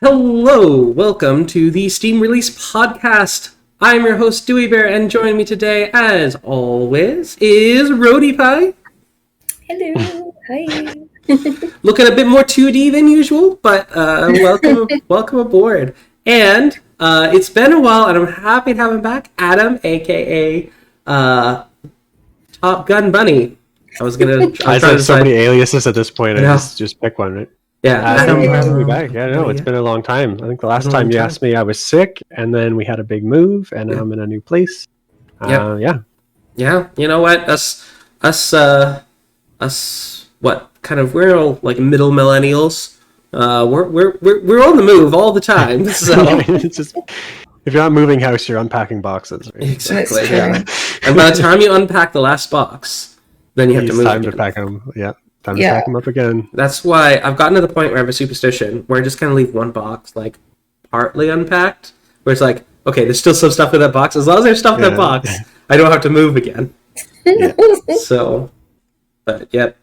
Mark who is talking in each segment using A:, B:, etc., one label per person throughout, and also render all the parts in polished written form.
A: Hello, welcome to the Steam Release Podcast. I'm your host, Dewey Bear, and joining me today, as always, is Roadie Pie.
B: Hello, hi.
A: Looking a bit more 2D than usual, but welcome aboard. And it's been a while, and I'm happy to have him back, Adam, aka TopGunBunny. I
C: have so many aliases at this point. I just pick one, right?
A: Yeah,
C: Adam, having me back. Yeah, no, it's been a long time. I think the last time you asked me, I was sick, and then we had a big move, and now I'm in a new place. Yeah.
A: You know what? Us. What kind of? We're all like middle millennials. We're on the move all the time. So
C: it's just, if you're not moving house, you're unpacking boxes. Right?
A: Exactly. Yeah. And by the time you unpack the last box, then you have to move.
C: Time to pack them. Yeah. Time to pack them up again.
A: That's why I've gotten to the point where I have a superstition where I just kind of leave one box like partly unpacked, where it's like, okay, there's still some stuff in that box. As long as there's stuff in that box, I don't have to move again. So, but yep,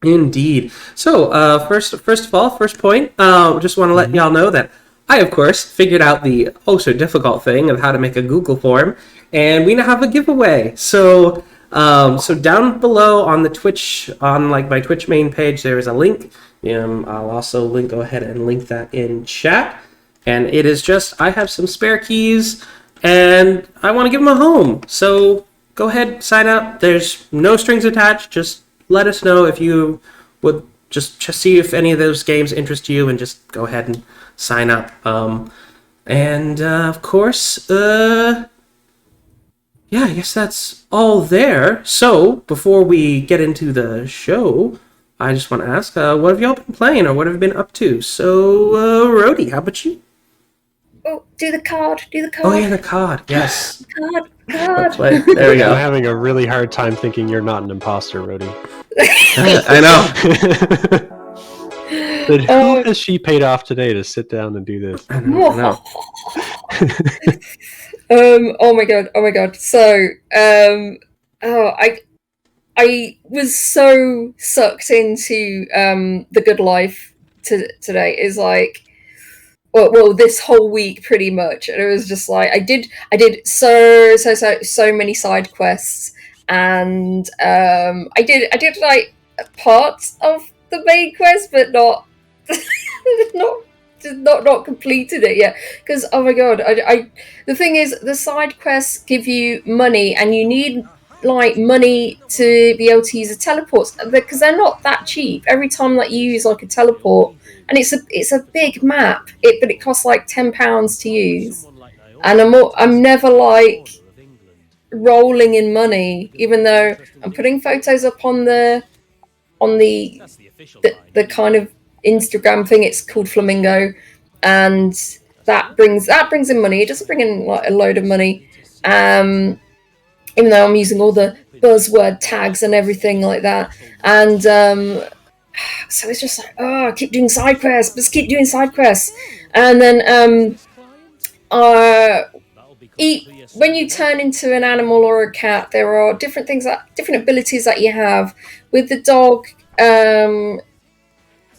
A: indeed. So, first of all, first point, just want to let y'all know that I, of course, figured out the so difficult thing of how to make a Google form, and we now have a giveaway. So down below on the Twitch, on like my Twitch main page, there is a link. I'll also go ahead and link that in chat. And it is just, I have some spare keys and I want to give them a home. So go ahead, sign up. There's no strings attached. Just let us know if you would just see if any of those games interest you, and just go ahead and sign up. Of course, yeah, I guess that's all there. So, before we get into the show, I just want to ask, what have y'all been playing, or what have you been up to? So, Rhodey, how about you?
B: Oh, do the card.
A: Oh, yeah, the card, yes.
B: Card.
A: There we go.
C: I'm having a really hard time thinking you're not an imposter, Rhodey.
A: I know.
C: But who has she paid off today to sit down and do this?
A: I know.
B: Oh my god. So, I was so sucked into the good life today. Is like, well, this whole week pretty much, and it was just like I did so many side quests, and I did like parts of the main quest, but not not completed it yet, because oh my god, I the thing is, the side quests give you money, and you need like money to be able to use the teleports, because they're not that cheap. Every time that you use like a teleport, and it's a big map, but it costs like £10 to use, and I'm never like rolling in money, even though I'm putting photos up on the kind of Instagram thing. It's called Flamingo, and that brings in money. It doesn't bring in like a load of money, even though I'm using all the buzzword tags and everything like that. And so it's just like, I keep doing side quests, just keep doing side quests. And then when you turn into an animal or a cat, there are different abilities that you have. With the dog,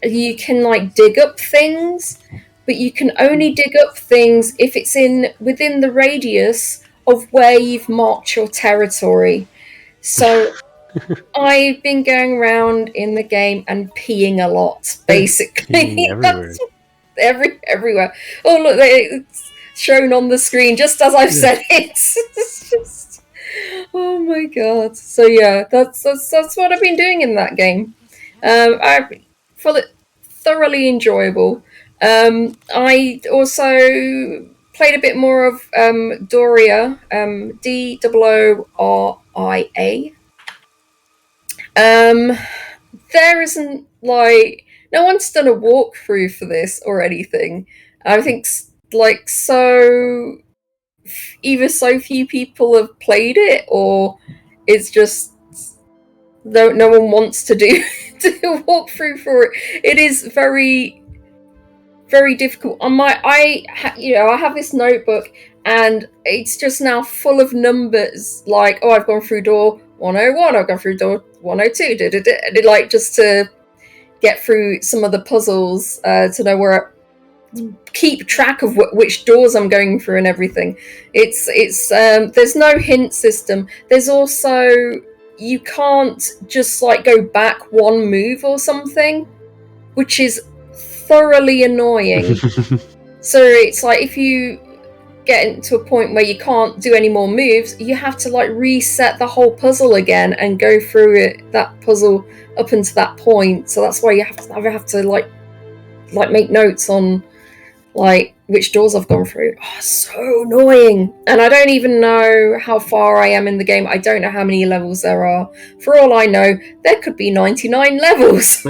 B: you can like dig up things, but you can only dig up things if it's within the radius of where you've marked your territory. So I've been going around in the game and peeing a lot, basically. Everywhere. Oh look, it's shown on the screen just as I've said it. It's just, oh my god. So yeah, that's what I've been doing in that game. I found it thoroughly enjoyable. I also played a bit more of Doria, Dooria. There isn't like, no one's done a walkthrough for this or anything. I think like either so few people have played it, or it's just no one wants to do a walkthrough for it. It is very, very difficult. I have this notebook, and it's just now full of numbers. Like, I've gone through door 101, I've gone through door 102, and like just to get through some of the puzzles to know where keep track of which doors I'm going through and everything. It's there's no hint system. There's also, you can't just like go back one move or something, which is thoroughly annoying. So it's like if you get to a point where you can't do any more moves, you have to like reset the whole puzzle again and go through that puzzle up until that point. So that's why you have to like make notes on like which doors I've gone through. Oh, so annoying. And I don't even know how far I am in the game. I don't know how many levels there are. For all I know, there could be 99 levels.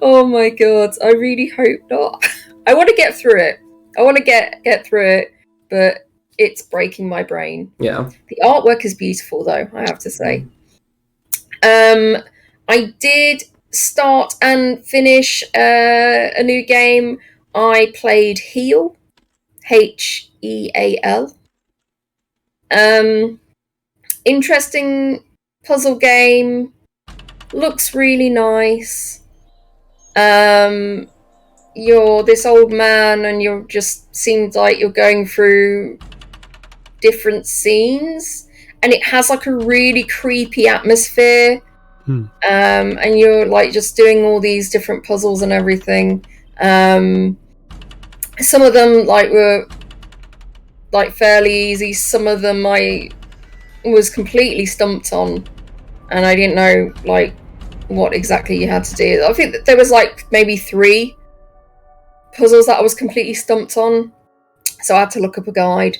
B: Oh my god, I really hope not. I want to get through it. I want to get through it, but it's breaking my brain.
A: Yeah.
B: The artwork is beautiful, though, I have to say. I did start and finish a new game. I played Heal, Heal. Interesting puzzle game. Looks really nice. You're this old man and you're just seems like you're going through different scenes, and it has like a really creepy atmosphere. And you're like just doing all these different puzzles and everything. Some of them like were like fairly easy. Some of them I was completely stumped on, and I didn't know like what exactly you had to do. I think that there was like maybe 3 puzzles that I was completely stumped on, so I had to look up a guide.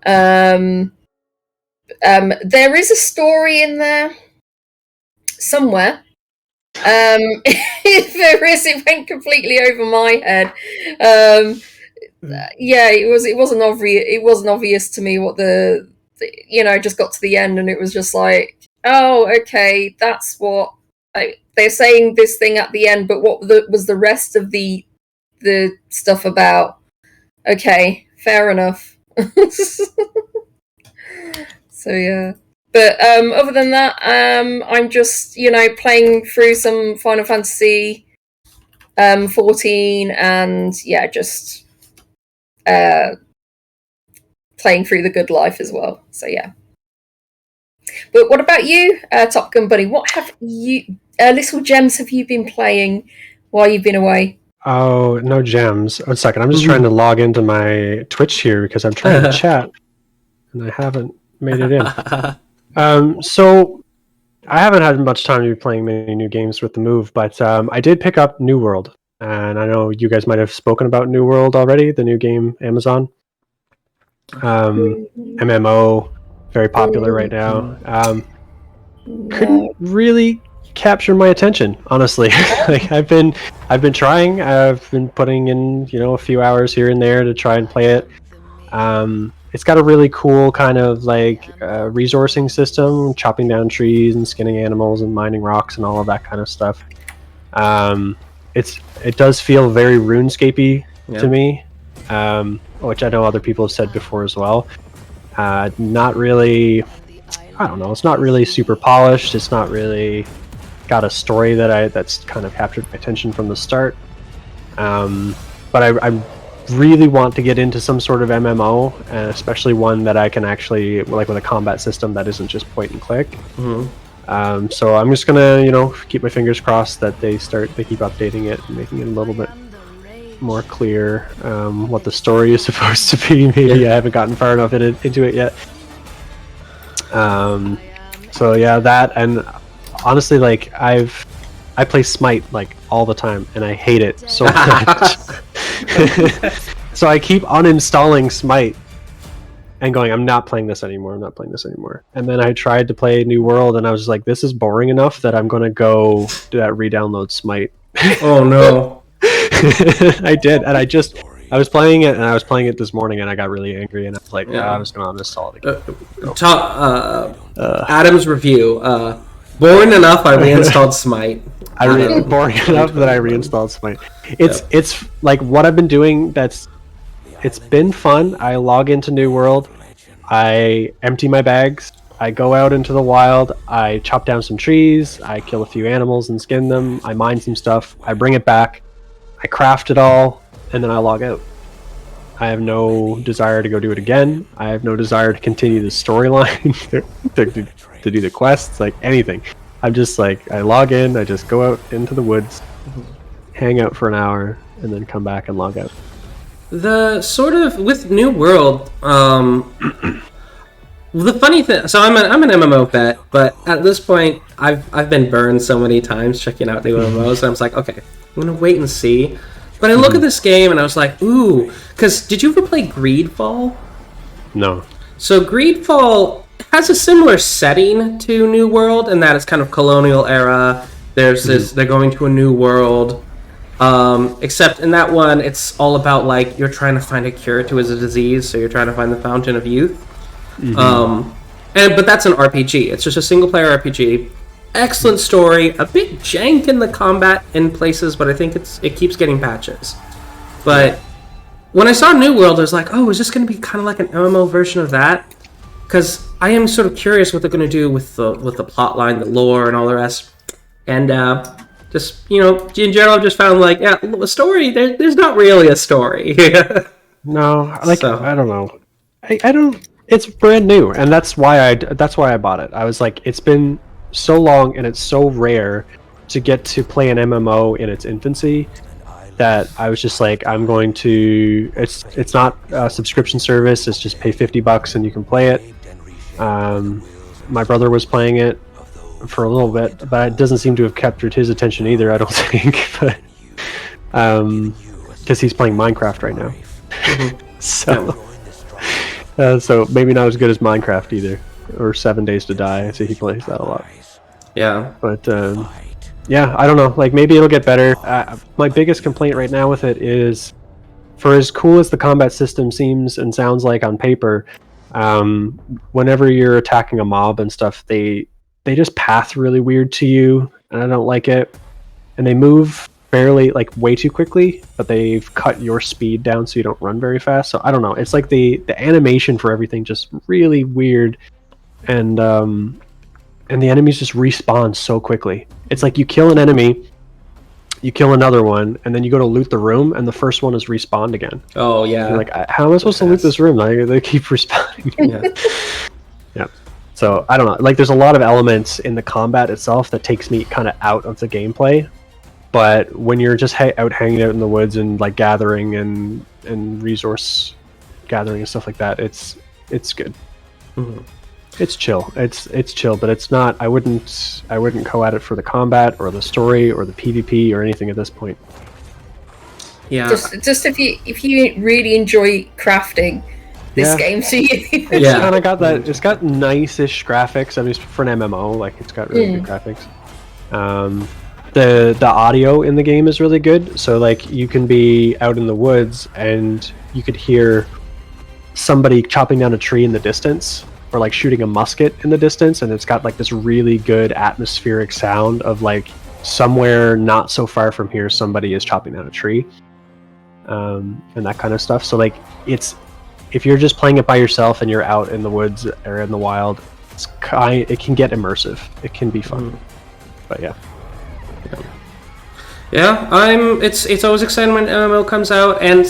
B: There is a story in there somewhere. If there is, it went completely over my head. Yeah, it wasn't obvious. It wasn't obvious to me what the just got to the end and it was just like, oh, okay, that's what they're saying this thing at the end, but what was the rest of the stuff about? Okay, fair enough. So yeah, but other than that, I'm just playing through some Final Fantasy 14 and yeah, just playing through the Good Life as well. So yeah. But what about you, TopGunBunny? What have you little gems have you been playing while you've been away?
C: Oh, no gems. One second. I'm just trying to log into my Twitch here because I'm trying to chat and I haven't made it in. So I haven't had much time to be playing many new games with the move, but I did pick up New World. And I know you guys might have spoken about New World already, the new game, Amazon. MMO, very popular right now. Couldn't really capture my attention, honestly. Like I've been trying. I've been putting in a few hours here and there to try and play it. It's got a really cool kind of like resourcing system, chopping down trees and skinning animals and mining rocks and all of that kind of stuff. It does feel very RuneScape-y to me, which I know other people have said before as well. Not really, I don't know, it's not really super polished. It's not really got a story that's kind of captured my attention from the start. But I really want to get into some sort of MMO, and especially one that I can actually, like with a combat system that isn't just point and click. So I'm just gonna, keep my fingers crossed that they keep updating it and making it a little bit more clear what the story is supposed to be. Maybe I haven't gotten far enough into it yet. So yeah, that, and honestly, like I play Smite like all the time and I hate it so much. So I keep uninstalling Smite and going, I'm not playing this anymore. And then I tried to play New World and I was like, this is boring enough that I'm gonna go do that re-download Smite.
A: Oh no.
C: I did, and I was playing it, and I was playing it this morning, and I got really angry, and I was like, I was going to uninstall it again.
A: Adam's review. Boring enough, I reinstalled Smite.
C: Boring enough that I reinstalled Smite. It's like what I've been doing. It's been fun. I log into New World, I empty my bags, I go out into the wild, I chop down some trees, I kill a few animals and skin them, I mine some stuff, I bring it back, I craft it all, and then I log out. I have no desire to go do it again. I have no desire to continue the storyline, to do the quests, like anything. I'm just like, I log in, I just go out into the woods, hang out for an hour, and then come back and log out.
A: The sort of with New World, the funny thing, so I'm an MMO vet, but at this point, I've been burned so many times checking out new MMOs, and I was like, okay, I'm gonna wait and see. But I look at this game and I was like, ooh, because did you ever play Greedfall?
C: No.
A: So Greedfall has a similar setting to New World in that it's kind of colonial era. There's this, they're going to a new world. Except in that one, it's all about like you're trying to find a cure to a disease, so you're trying to find the fountain of youth. But that's an RPG. It's just a single player RPG. Excellent story. A bit jank in the combat in places, but I think it keeps getting patches. But when I saw New World, I was like, oh, is this going to be kind of like an MMO version of that? Because I am sort of curious what they're going to do with the plot line, the lore, and all the rest. And just, you know, in general, I've just found like, yeah, a story. There's not really a story.
C: No, like so. I don't know. I don't. It's brand new, and that's why I bought it. I was like, it's been so long, and it's so rare to get to play an MMO in its infancy that I was just like, I'm going to. It's not a subscription service. It's just pay $50 and you can play it. My brother was playing it for a little bit, but it doesn't seem to have captured his attention either. I don't think, but because he's playing Minecraft right now, so maybe not as good as Minecraft either, or 7 Days to Die. I see he plays that a lot.
A: Yeah,
C: but yeah, I don't know. Like maybe it'll get better. My biggest complaint right now with it is, for as cool as the combat system seems and sounds like on paper, whenever you're attacking a mob and stuff, they just path really weird to you, and I don't like it. And they move fairly, like, way too quickly, but they've cut your speed down so you don't run very fast. So I don't know. It's like the animation for everything just really weird, and the enemies just respawn so quickly. It's like you kill an enemy, you kill another one, and then you go to loot the room, and the first one is respawned again.
A: Oh yeah.
C: You're like, how am I supposed to loot this room? Like, they keep respawning. Yeah. So I don't know. Like, there's a lot of elements in the combat itself that takes me kind of out of the gameplay. But when you're just out hanging out in the woods and like gathering and resource gathering and stuff like that, it's good. Mm-hmm. It's chill. It's chill, but it's not. I wouldn't go at it for the combat or the story or the PvP or anything at this point.
A: Yeah.
B: Just if you really enjoy crafting this game, so
C: it's kind of got that. It's got nice-ish graphics. I mean, for an MMO, like it's got really good graphics. The audio in the game is really good. So like you can be out in the woods and you could hear somebody chopping down a tree in the distance, or like shooting a musket in the distance, and it's got like this really good atmospheric sound of like somewhere not so far from here somebody is chopping down a tree, and that kind of stuff. So like if you're just playing it by yourself and you're out in the woods or in the wild, it can get immersive. It can be fun. But yeah.
A: It's always exciting when MMO comes out, and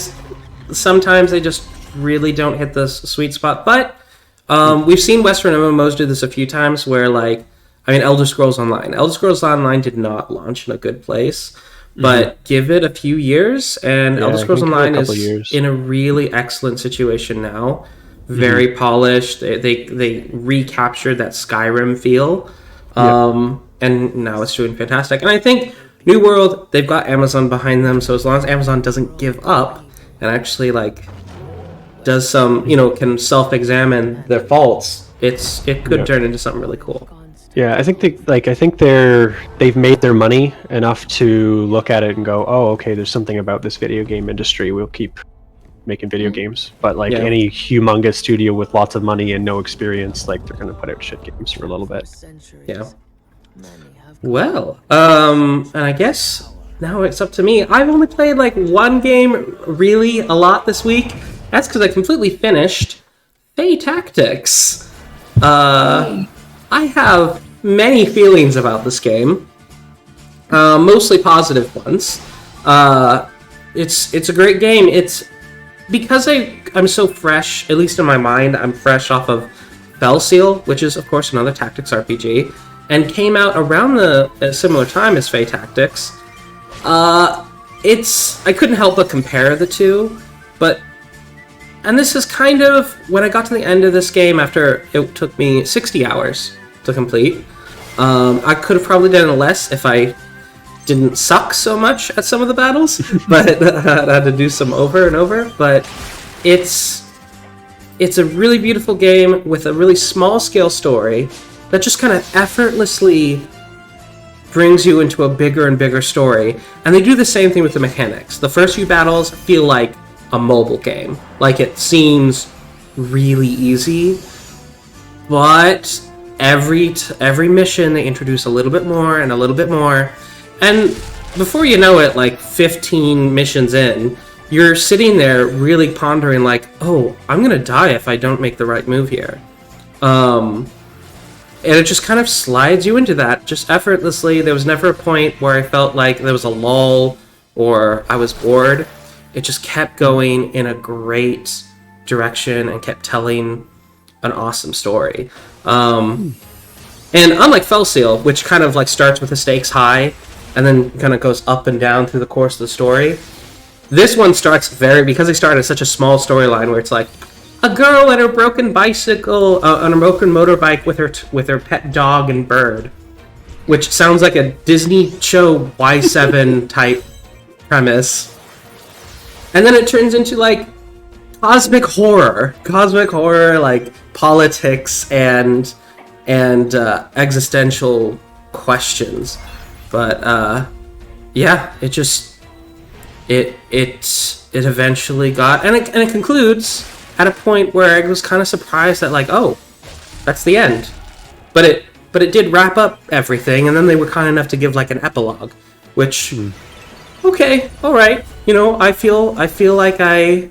A: sometimes they just really don't hit the sweet spot. But we've seen Western MMOs do this a few times where, like, I mean, Elder Scrolls Online. Elder Scrolls Online did not launch in a good place, but give it a few years, and Elder Scrolls Online is in a really excellent situation now. Very polished. They recaptured that Skyrim feel, and now it's doing fantastic. And I think New World, they've got Amazon behind them, so as long as Amazon doesn't give up and actually, like, does some, can self-examine their faults, it could turn into something really cool.
C: Yeah, I think they've made their money enough to look at it and go, oh, okay, there's something about this video game industry. We'll keep making video games. But like any humongous studio with lots of money and no experience, like they're gonna put out shit games for a little bit.
A: Yeah. Well, and I guess now it's up to me. I've only played like one game really a lot this week. That's because I completely finished Fae Tactics. I have many feelings about this game, mostly positive ones. it's a great game. It's because I'm so fresh, at least in my mind, I'm fresh off of Fellseal, which is of course another tactics RPG, and came out around a similar time as Fey Tactics. I couldn't help but compare the two, and this is kind of when I got to the end of this game after it took me 60 hours to complete. I could have probably done it less if I didn't suck so much at some of the battles, but I had to do some over and over. But it's a really beautiful game with a really small scale story that just kind of effortlessly brings you into a bigger and bigger story. And they do the same thing with the mechanics. The first few battles feel like a mobile game. Like, it seems really easy, but every mission they introduce a little bit more and a little bit more. And before you know it, like 15 missions in, you're sitting there really pondering like, oh, I'm gonna die if I don't make the right move here. And it just kind of slides you into that, just effortlessly. There was never a point where I felt like there was a lull or I was bored. It just kept going in a great direction and kept telling an awesome story. And unlike Fellseal, which kind of like starts with the stakes high and then kind of goes up and down through the course of the story, this one starts because they started such a small storyline where it's like, a girl and her broken bicycle, on a broken motorbike with her pet dog and bird, which sounds like a Disney show Y7 type premise, and then it turns into like cosmic horror, like politics and existential questions. But yeah, it eventually got, and it concludes at a point where I was kind of surprised that, like, oh, that's the end. But it did wrap up everything, and then they were kind enough to give like an epilogue, which, okay, all right, you know, I feel like I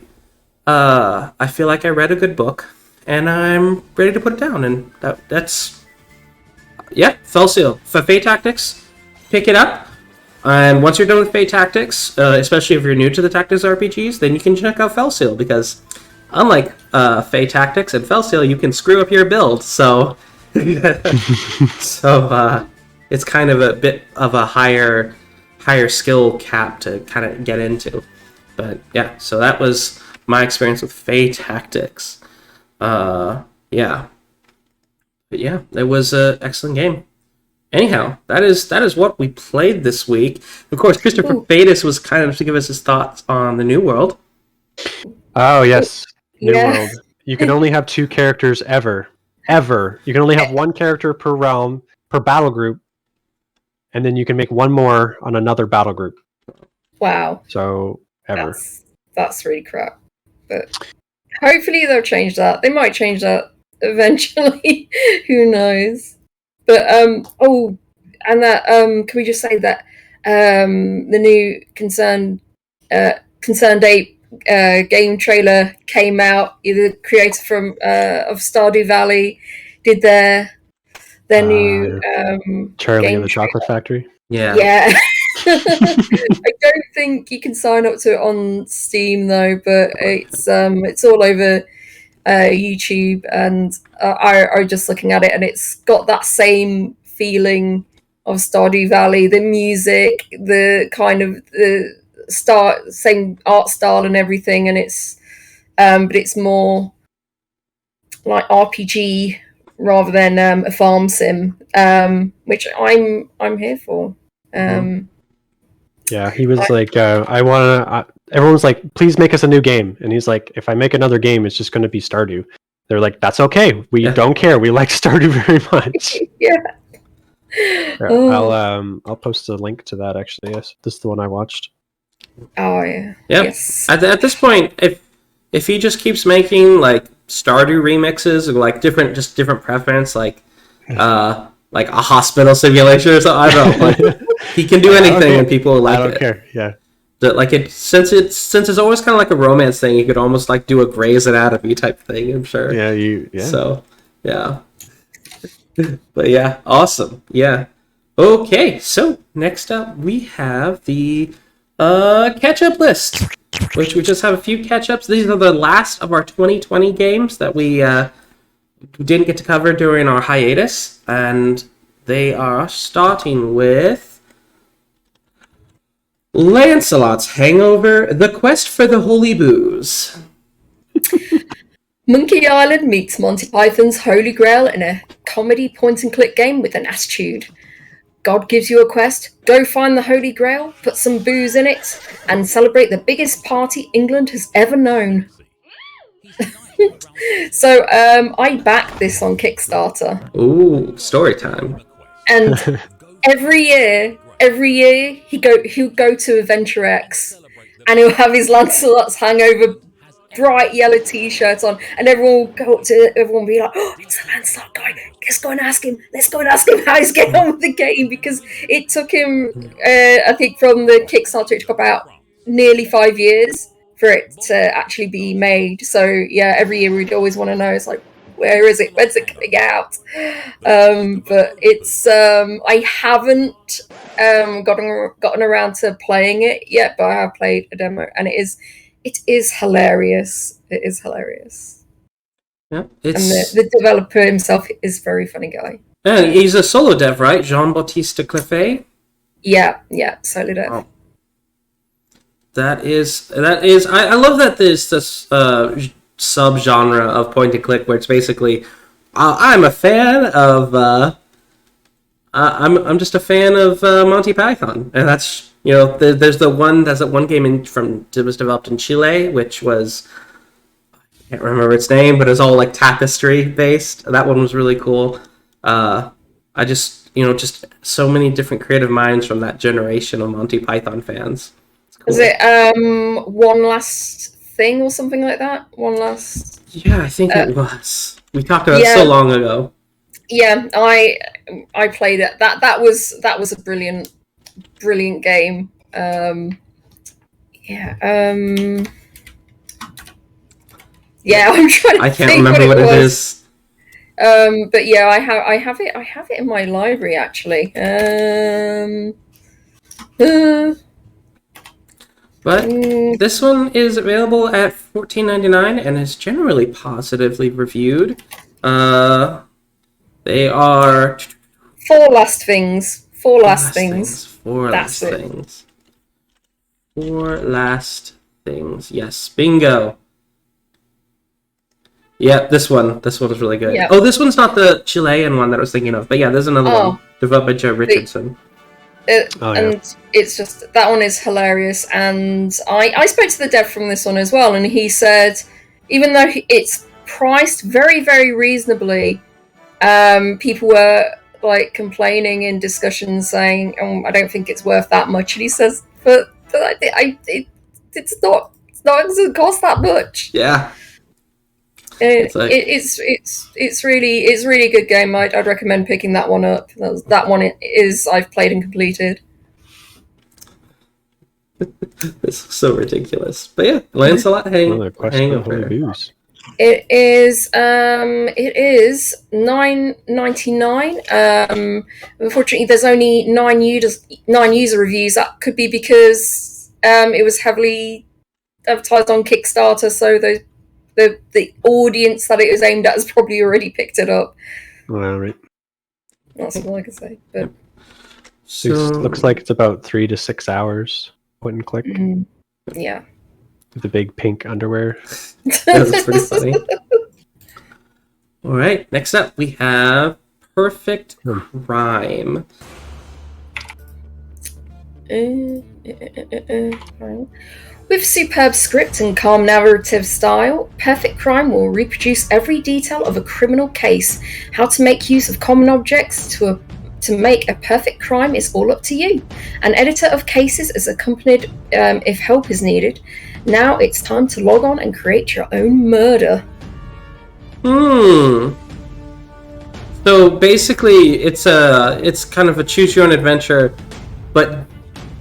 A: read a good book, and I'm ready to put it down, and that's yeah, Fellseal. For Fey Tactics, pick it up. And once you're done with Fey Tactics, especially if you're new to the Tactics RPGs, then you can check out Fellseal, because unlike Fey Tactics and Fellseal, you can screw up your build, so it's kind of a bit of a higher skill cap to kind of get into. But yeah, so that was my experience with Fey Tactics. Yeah. But yeah, it was an excellent game. Anyhow, that is what we played this week. Of course, Christopher Fadis was kind enough to give us his thoughts on the New World.
C: Oh, yes. New World. You can only have 2 characters ever. You can only have 1 character per realm, per battle group, and then you can make 1 more on another battle group.
B: Wow.
C: So, ever.
B: That's really crap. But hopefully they'll change that. They might change that eventually. Who knows? But, can we just say that the new Concerned Ape game trailer came out. The creator from of Stardew Valley did their new
C: Charlie
B: game
C: and the Chocolate Factory.
B: Yeah. I don't think you can sign up to it on Steam though, but it's all over YouTube, and I just looking at it, and it's got that same feeling of Stardew Valley. The music, the kind of the same art style and everything, and it's but it's more like RPG rather than a farm sim, which I'm here for.
C: Yeah, he was like, everyone's like, please make us a new game, and he's like, if I make another game, it's just going to be Stardew. They're like, that's okay, we don't care, we like Stardew very much.
B: Yeah.
C: I'll post a link to that, actually. Yes, this is the one I watched.
B: Oh yeah.
A: Yep.
B: Yes.
A: At this point, if he just keeps making like Stardew remixes or like different preference, like a hospital simulation or something, I don't know. Like, he can do anything and people will like it. I don't care.
C: Yeah.
A: Like since it's always kind of like a romance thing, you could almost like do a Grey's Anatomy type thing, I'm sure.
C: Yeah.
A: So yeah. But yeah, awesome. Yeah. Okay, so next up we have the Catch-up list, which we just have a few catch-ups. These are the last of our 2020 games that we didn't get to cover during our hiatus, and they are starting with Lancelot's Hangover, The Quest for the Holy Booze.
B: Monkey Island meets Monty Python's Holy Grail in a comedy point-and-click game with an attitude. God gives you a quest, go find the Holy Grail, put some booze in it, and celebrate the biggest party England has ever known. So, I backed this on Kickstarter.
A: Ooh, story time.
B: And every year, he'll go to Adventure X, and he'll have his Lancelot's Hangover bright yellow t-shirts on, and everyone will go up to everyone and be like, oh, it's the Lancelot guy, let's go and ask him how he's getting on with the game, because it took him I think from the Kickstarter it took about nearly 5 years for it to actually be made. So yeah, every year we'd always want to know, it's like, where is it, when's it coming out? But it's I haven't gotten around to playing it yet, but I have played a demo, and it is hilarious. It is hilarious.
A: Yeah,
B: and the developer himself is a very funny guy.
A: Yeah, he's a solo dev, right? Jean-Baptiste Clerfayt?
B: Yeah, solo dev.
A: Oh. That is. I love that there's this sub-genre of point-and-click where it's basically, I'm a fan of, I'm just a fan of Monty Python, and that's, you know, there's that one game that was developed in Chile, which was, I can't remember its name, but it's all like tapestry based. That one was really cool. I just so many different creative minds from that generation of Monty Python fans. It's cool.
B: Is it One Last Thing or something like that? One Last.
A: Yeah, I think it was. We talked about it so long ago. Yeah,
B: I played it. That was a brilliant game. I'm trying to
A: I can't
B: think
A: remember what it is.
B: But yeah, I have it in my library actually.
A: But this one is available at $14.99 and is generally positively reviewed. They are
B: Four last things. Four last
A: things. Yes, bingo. Yeah, this one was really good.
B: Yep.
A: Oh, this one's not the Chilean one that I was thinking of, but yeah, there's another one developed by Joe Richardson.
B: And it's just, that one is hilarious. And I spoke to the dev from this one as well, and he said, even though it's priced very, very reasonably, people were like complaining in discussions saying, "Oh, I don't think it's worth that much." And he says, "But it's not. It doesn't cost that much."
A: Yeah,
B: it's really a good game. I'd recommend picking that one up. That one is I've played and completed.
A: It's so ridiculous, but yeah, Lancelot Hangover.
B: It is $9.99. Unfortunately, there's only 9 user reviews. That could be because it was heavily advertised on Kickstarter, so the audience that it was aimed at has probably already picked it up.
C: Well, right.
B: That's all I can say. But
C: so, looks like it's about 3 to 6 hours. Point and click.
B: Yeah.
C: With the big pink underwear.
A: That's pretty funny. All right, next up we have Perfect Crime.
B: With superb script and calm narrative style, Perfect Crime will reproduce every detail of a criminal case. How to make use of common objects to make a perfect crime is all up to you. An editor of cases is accompanied if help is needed. Now it's time to log on and create your own murder.
A: So basically, it's kind of a choose your own adventure, but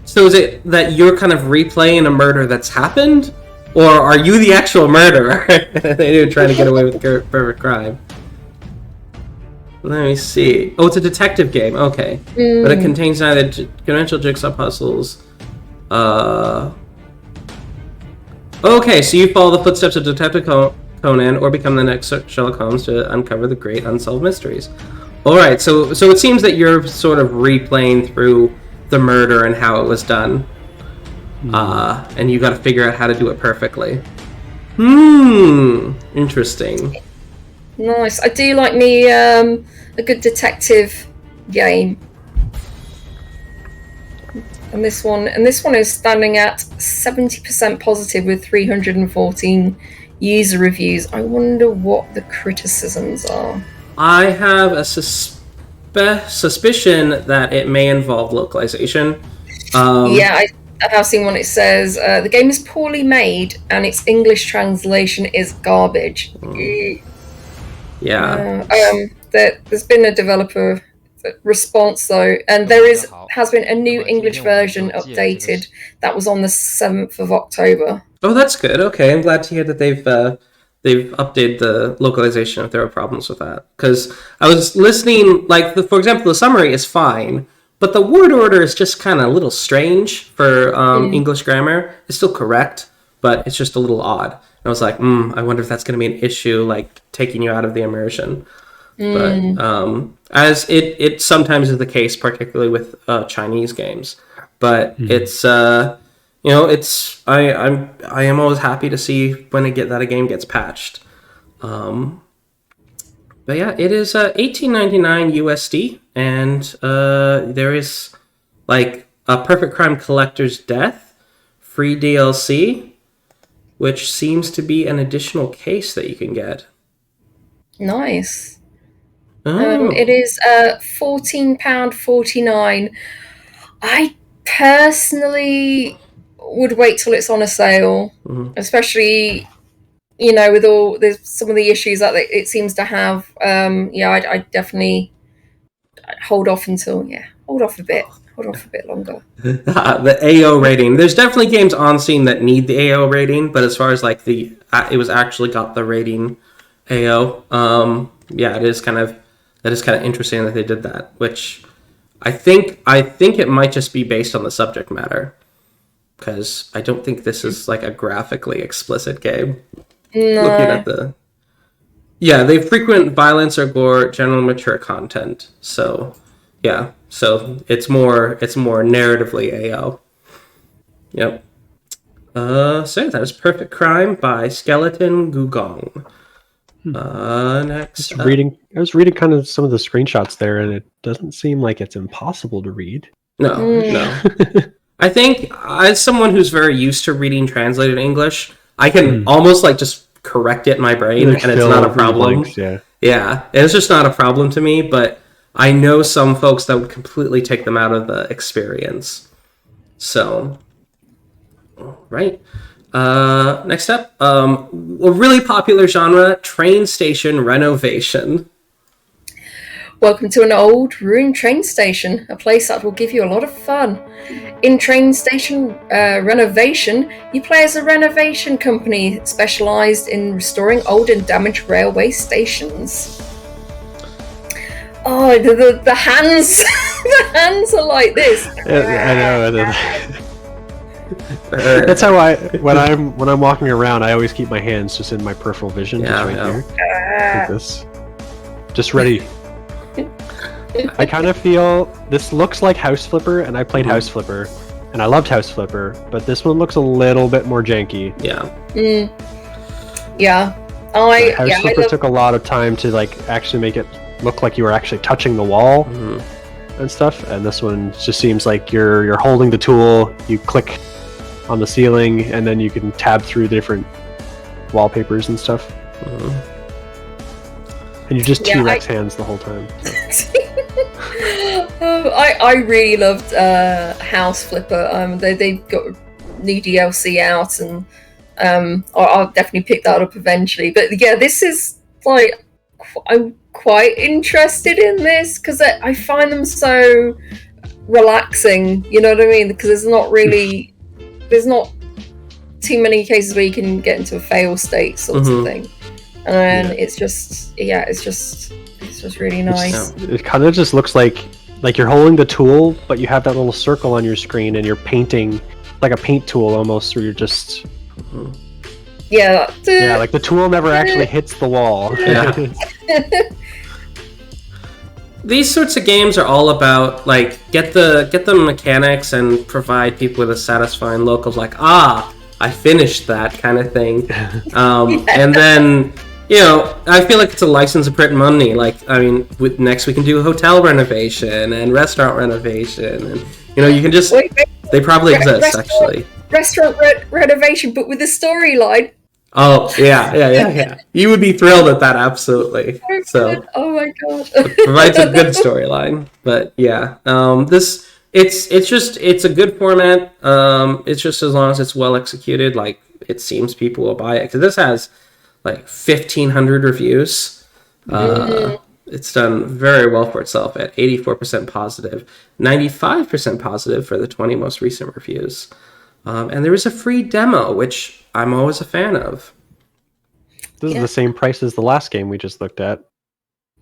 A: so is it that you're kind of replaying a murder that's happened, or are you the actual murderer? They're trying to get away with perfect crime. Let me see. Oh, it's a detective game. Okay, but it contains neither conventional jigsaw puzzles Okay, so you follow the footsteps of Detective Conan or become the next Sherlock Holmes to uncover the great unsolved mysteries. Alright, so it seems that you're sort of replaying through the murder and how it was done. And you got to figure out how to do it perfectly. Interesting.
B: Nice. I do like me a good detective game. And this one is standing at 70% positive with 314 user reviews. I wonder what the criticisms are.
A: I have a suspicion that it may involve localization.
B: Yeah, I have seen one. It says the game is poorly made and its English translation is garbage.
A: Yeah.
B: There's been a developer response though, and there has been a new English version updated that was on the 7th of October.
A: Oh, that's good. Okay, I'm glad to hear that they've updated the localization if there are problems with that. Because I was listening, like, for example, the summary is fine, but the word order is just kind of a little strange for English grammar. It's still correct, but it's just a little odd. And I was like, I wonder if that's going to be an issue, like, taking you out of the immersion. But as it sometimes is the case, particularly with Chinese games. But it's it's I am always happy to see when that a game gets patched. But yeah, it is $18.99 USD, and there is like a Perfect Crime Collector's Death free DLC, which seems to be an additional case that you can get.
B: Nice.
A: Oh.
B: It is £14.49. I personally would wait till it's on a sale, especially with some of the issues that it seems to have. I definitely hold off a bit longer.
A: The AO rating. There's definitely games on Steam that need the AO rating, but as far as like it was actually got the rating AO. It is kind of interesting that they did that, which I think it might just be based on the subject matter, because I don't think this is like a graphically explicit game.
B: No.
A: Looking at they frequent violence or gore, general mature content. So it's more narratively AO. Yep. So that is Perfect Crime by Skeleton GuGong. Next,
C: I was reading kind of some of the screenshots there, and it doesn't seem like it's impossible to read.
A: No. I think as someone who's very used to reading translated English, I can almost like just correct it in my brain, and it's not a problem.
C: Blanks,
A: it's just not a problem to me. But I know some folks that would completely take them out of the experience. So, right. Next up, a really popular genre, train station renovation.
B: Welcome to an old, ruined train station, a place that will give you a lot of fun. In Train Station Renovation, you play as a renovation company specialised in restoring old and damaged railway stations. Oh, the hands, the hands are like this.
C: I know. That's how when I'm walking around, I always keep my hands just in my peripheral vision, just right here, like this, just ready. I kind of feel this looks like House Flipper, and I played House Flipper, and I loved House Flipper, but this one looks a little bit more janky. House Flipper took a lot of time to like actually make it look like you were actually touching the wall and stuff, and this one just seems like you're holding the tool, you click on the ceiling, and then you can tab through the different wallpapers and stuff. And you just T-Rex hands the whole time. So.
B: I really loved House Flipper. They've got new DLC out, and I'll definitely pick that up eventually. But yeah, this is like, I'm quite interested in this because I find them so relaxing. You know what I mean? Because there's not too many cases where you can get into a fail state sort of thing. And it's just really nice.
C: It kind of just looks like you're holding the tool, but you have that little circle on your screen and you're painting like a paint tool almost, where you're just
B: Yeah.
C: like the tool never actually hits the wall.
A: Yeah. These sorts of games are all about like get the mechanics and provide people with a satisfying look of like, I finished that kind of thing. And then, I feel like it's a license to print money. Like, I mean, next we can do hotel renovation and restaurant renovation, and you can just they probably exist actually.
B: Restaurant renovation, but with a storyline.
A: Oh yeah. You would be thrilled at that, absolutely. So,
B: oh my god,
A: it provides a good storyline. But yeah, it's a good format. It's just as long as it's well executed, like it seems people will buy it because this has like 1,500 reviews. It's done very well for itself at 84% positive, 95% positive for the 20 most recent reviews. And there is a free demo, which I'm always a fan of.
C: This is the same price as the last game we just looked at.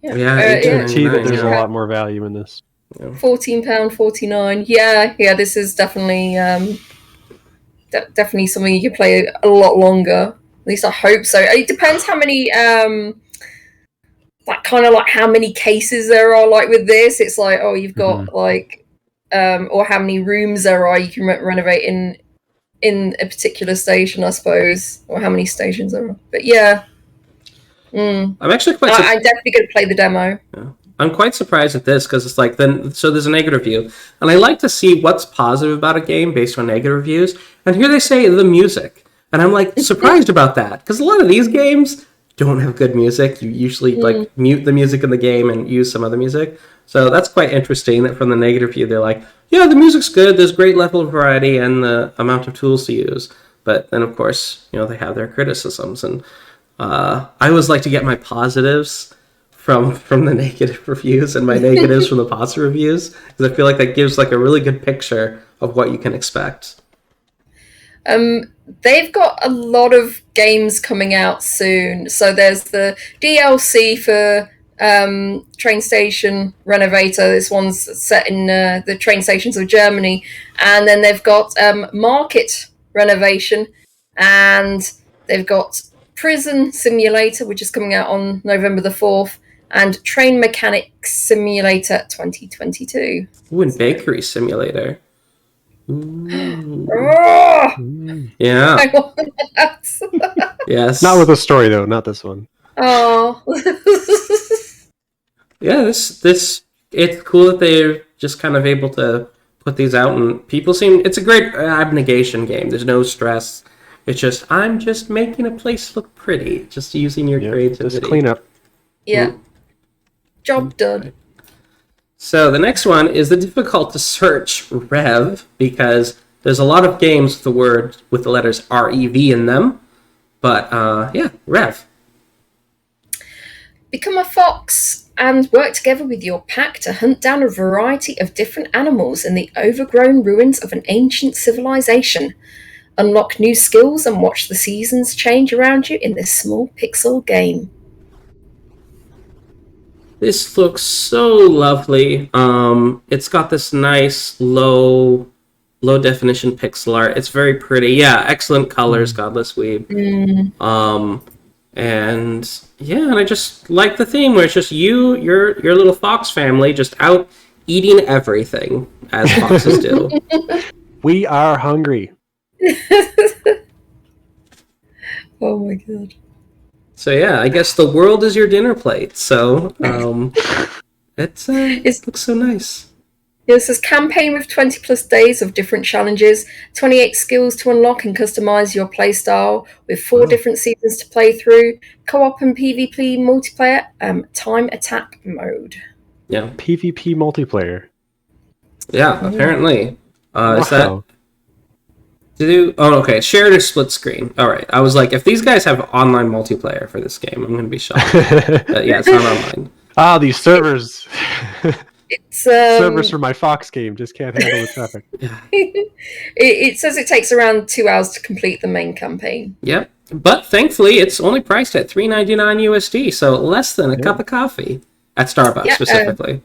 A: Yeah,
C: guarantee that there's a lot more value in this.
B: £14.49. Yeah. This is definitely definitely something you can play a lot longer. At least I hope so. It depends how many how many cases there are. Like with this, it's like you've got or how many rooms there are you can renovate in a particular station, I suppose, or how many stations there are. But yeah,
A: I'm actually quite.
B: I'm definitely going to play the demo.
A: Yeah. I'm quite surprised at this because it's like so there's a negative review, and I like to see what's positive about a game based on negative reviews. And here they say the music, and I'm like surprised about that because a lot of these games don't have good music. You usually like mute the music in the game and use some other music. So that's quite interesting that from the negative review, they're like, yeah, the music's good. There's great level of variety and the amount of tools to use. But then, of course, they have their criticisms. And I always like to get my positives from the negative reviews and my negatives from the positive reviews, because I feel like that gives like a really good picture of what you can expect.
B: They've got a lot of games coming out soon. So there's the DLC for Train Station Renovator. This one's set in the train stations of Germany. And then they've got Market Renovation. And they've got Prison Simulator, which is coming out on November the 4th. And Train Mechanics Simulator 2022.
A: Ooh, and Bakery Simulator. Ooh.
B: Oh!
A: Yeah.
B: I want that.
A: Yes.
C: Not with a story though, not this one.
B: Oh.
A: Yeah, this it's cool that they're just kind of able to put these out, and people it's a great abnegation game. There's no stress. It's just I'm just making a place look pretty, just using your creativity.
C: Just clean up.
B: Yeah. Job done.
A: So the next one is the difficult to search Rev, because there's a lot of games with the letters R-E-V in them. But Rev.
B: Become a fox and work together with your pack to hunt down a variety of different animals in the overgrown ruins of an ancient civilization. Unlock new skills and watch the seasons change around you in this small pixel game.
A: This looks so lovely. It's got this nice low definition pixel art. It's very pretty. Yeah, excellent colors, Godless Weeb. And I just like the theme where it's just your little fox family just out eating everything as foxes do.
C: We are hungry.
B: Oh my god.
A: So yeah, I guess the world is your dinner plate. So it looks so nice.
B: Yeah, it says campaign with 20 plus days of different challenges, 28 skills to unlock and customize your playstyle with 4 different seasons to play through, co-op and PvP multiplayer, time attack mode.
A: Yeah,
C: PvP multiplayer.
A: Yeah, apparently.
C: Wow.
A: Is that? Okay. Shared or split screen. All right. I was like, if these guys have online multiplayer for this game, I'm going to be shocked. Yeah, it's not online.
C: These servers.
B: It's
C: servers for my Fox game just can't handle the traffic.
B: It says it takes around 2 hours to complete the main campaign.
A: Yep. But thankfully, it's only priced at $3.99 USD, so less than a cup of coffee at Starbucks specifically.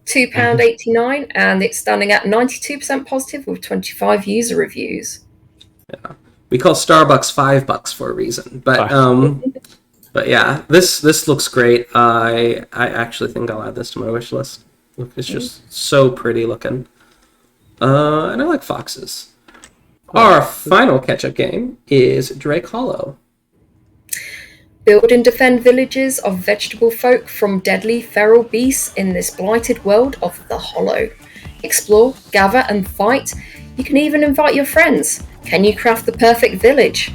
B: £2.89, and it's standing at 92% positive with 25 user reviews.
A: Yeah. We call Starbucks $5 for a reason, but yeah, this looks great. I actually think I'll add this to my wish list. Look, it's just so pretty looking, and I like foxes. Our final catch-up game is Drake Hollow.
B: Build and defend villages of vegetable folk from deadly feral beasts in this blighted world of the Hollow. Explore, gather, and fight. You can even invite your friends. Can you craft the perfect village?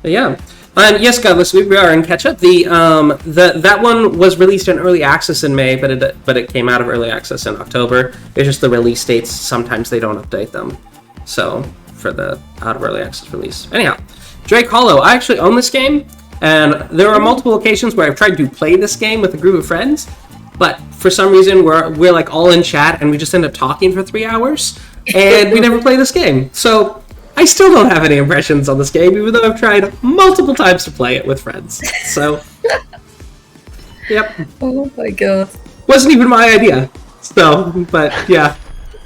A: Yeah. And yes, Godless, we are in catch-up. That one was released in early access in May, but it came out of early access in October. It's just the release dates, sometimes they don't update them. So, for the out of early access release. Anyhow, Drake Hollow. I actually own this game, and there are multiple occasions where I've tried to play this game with a group of friends, but for some reason we're like all in chat and we just end up talking for 3 hours, and we never play this game. So I still don't have any impressions on this game, even though I've tried multiple times to play it with friends. So, yep.
B: Oh my god.
A: Wasn't even my idea. So, but yeah.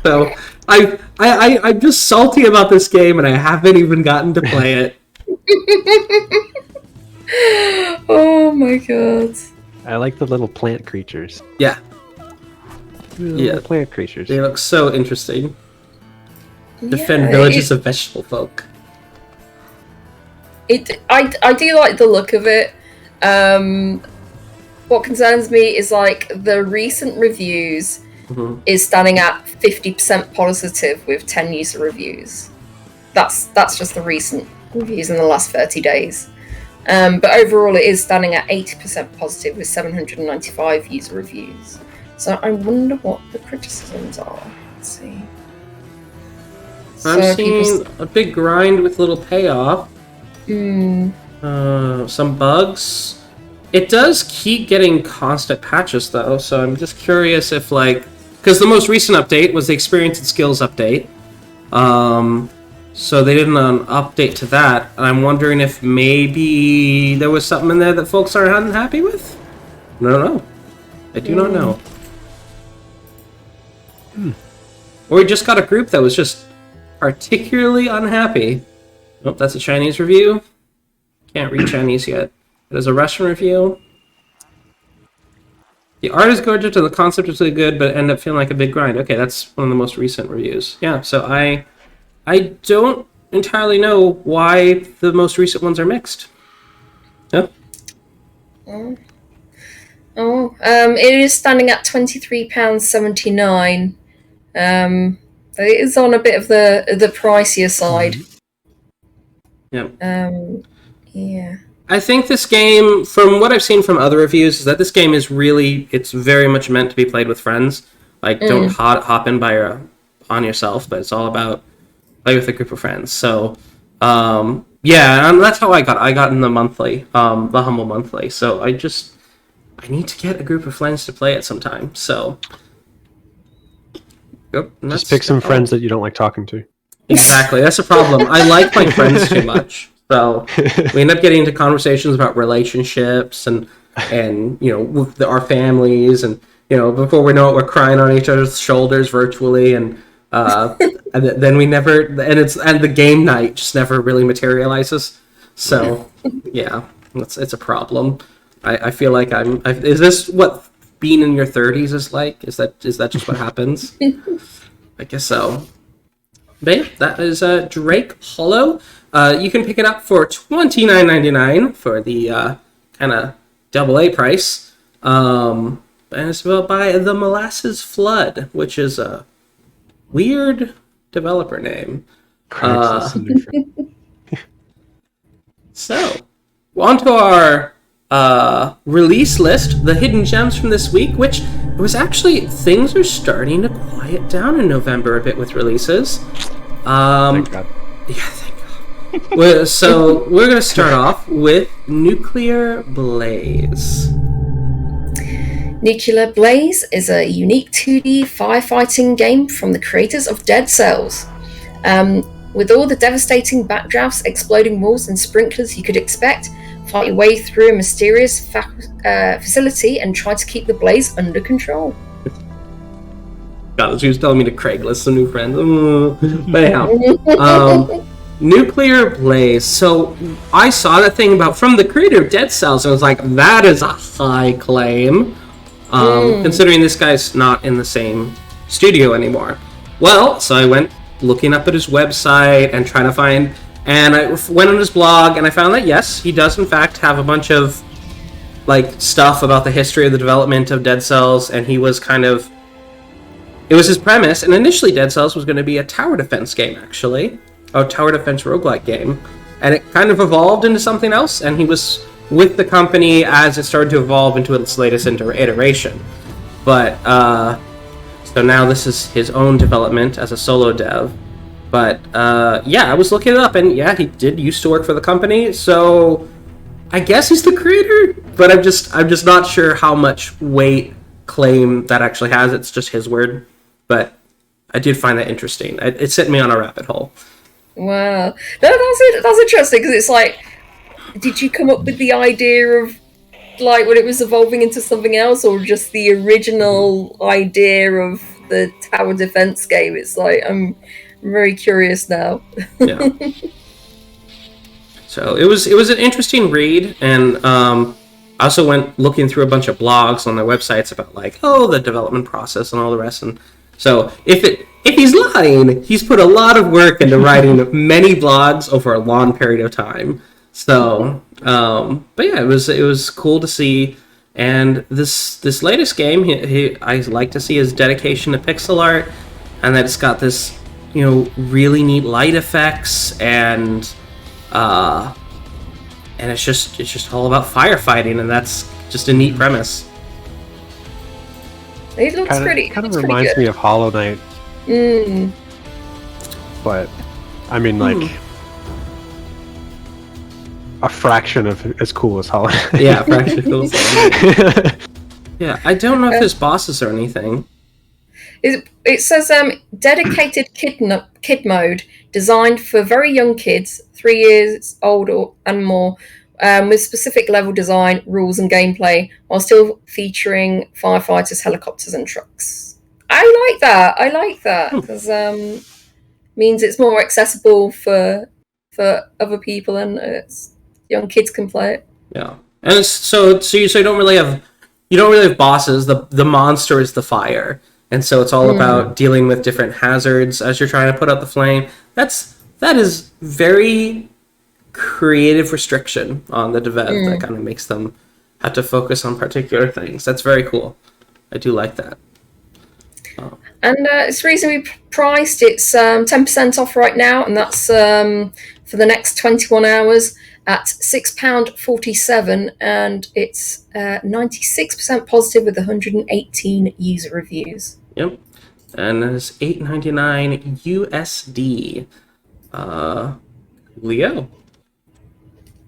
A: So I'm just salty about this game, and I haven't even gotten to play it.
B: Oh my god.
C: I like the little plant creatures.
A: Yeah.
C: Little plant creatures.
A: They look so interesting. Defend villages of vegetable folk.
B: I do like the look of it. What concerns me is like the recent reviews is standing at 50% positive with 10 user reviews. That's just the recent reviews in the last 30 days. But overall it is standing at 80% positive with 795 user reviews. So I wonder what the criticisms are. Let's see.
A: I'm seeing a big grind with little payoff. Some bugs. It does keep getting constant patches though, so I'm just curious if because the most recent update was the experience and skills update. So they did an update to that, and I'm wondering if maybe there was something in there that folks are unhappy with? I don't know. I do not know. Or we just got a group that was just particularly unhappy. Nope, that's a Chinese review. Can't read Chinese yet. It is a Russian review. The art is gorgeous and the concept is really good, but end up feeling like a big grind. Okay, that's one of the most recent reviews. Yeah, so I don't entirely know why the most recent ones are mixed. Yeah.
B: It is standing at £23.79. It is on a bit of the pricier side.
A: Yeah.
B: Yeah.
A: I think this game, from what I've seen from other reviews, is that this game is it's very much meant to be played with friends. Don't hop in on yourself, but it's all about play with a group of friends. So, yeah, and that's how I got in the monthly, the Humble Monthly. So I need to get a group of friends to play it sometime. So,
C: just pick some friends that you don't like talking to.
A: Exactly, that's a problem. I like my friends too much. So we end up getting into conversations about relationships and with our families, and before we know it, we're crying on each other's shoulders virtually, and then we never, and the game night just never really materializes. So yeah, it's a problem. I feel like is this what being in your 30s is like? Is that just what happens? I guess so. But yeah, that is Drake Hollow. You can pick it up for $29.99 for the kind of AA price. And it's developed by the Molasses Flood, which is a weird developer name. So, on to our release list, the hidden gems from this week, which was actually, things are starting to quiet down in November a bit with releases.
C: Thank God.
A: Yeah, thank God. So we're going to start off with Nuclear Blaze.
B: Nuclear Blaze is a unique 2D firefighting game from the creators of Dead Cells. With all the devastating backdrafts, exploding walls, and sprinklers you could expect, fight your way through a mysterious facility and try to keep the blaze under control.
A: God, she was telling me to Craigslist some new friends. But anyhow, Nuclear Blaze. So I saw that thing about from the creator of Dead Cells, and I was like, that is a high claim, considering this guy's not in the same studio anymore. Well, so I went looking up at his website and trying to find, and I went on his blog, and I found that yes, he does in fact have a bunch of like stuff about the history of the development of Dead Cells, and he was kind of, it was his premise, and initially Dead Cells was going to be a tower defense game, actually, a tower defense roguelike game, and it kind of evolved into something else, and he was with the company as it started to evolve into its latest iteration. But so now this is his own development as a solo dev. But yeah, I was looking it up, and yeah, he did used to work for the company, so I guess he's the creator, but I'm just not sure how much weight claim that actually has. It's just his word, but I did find that interesting. It sent me on a rabbit hole.
B: Wow, no, that's interesting, because it's like, did you come up with the idea of like when it was evolving into something else, or just the original idea of the tower defense game? It's like, I'm very curious now.
A: Yeah. So it was an interesting read, and I also went looking through a bunch of blogs on their websites about like, the development process and all the rest. And so if he's lying, he's put a lot of work into writing many blogs over a long period of time. So, but yeah, it was cool to see. And this latest game, I like to see his dedication to pixel art, and that it's got this, really neat light effects, and it's just all about firefighting, and that's just a neat premise.
B: It looks pretty.
C: Kind of reminds me of Hollow Knight. But I mean, like a fraction of as cool as Hollow Knight.
A: Yeah, a fraction of cool as Hollow Knight. Yeah, I don't know if there's bosses or anything.
B: It says dedicated kid mode designed for very young kids, 3 years old and more, with specific level design, rules, and gameplay, while still featuring firefighters, helicopters, and trucks. I like that because means it's more accessible for other people, and young kids can play it.
A: Yeah, and so you don't really have bosses. The monster is the fire. And so it's all about dealing with different hazards as you're trying to put out the flame. That is very creative restriction on the dev that kind of makes them have to focus on particular things. That's very cool. I do like that.
B: And it's reasonably priced. It's 10% off right now, and that's for the next 21 hours at £6.47, and it's 96% positive with 118 user reviews.
A: Yep, and it's $8.99 USD. Leo.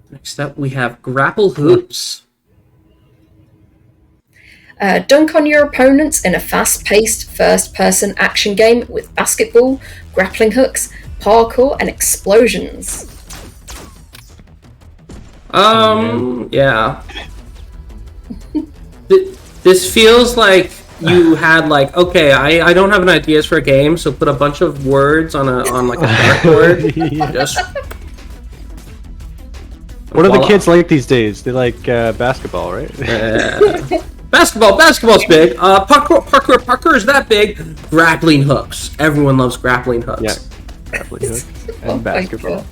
A: Next up, we have Grapple Hoops.
B: Dunk on your opponents in a fast-paced first-person action game with basketball, grappling hooks, parkour, and explosions. Yeah.
A: This feels like you had like, okay, I don't have an ideas for a game, so put a bunch of words on like a dartboard. Just
C: what are the kids like these days? They like basketball, right?
A: Basketball's big. Parkour is that big. Grappling hooks. Everyone loves grappling hooks.
C: Yeah, grappling hooks and basketball.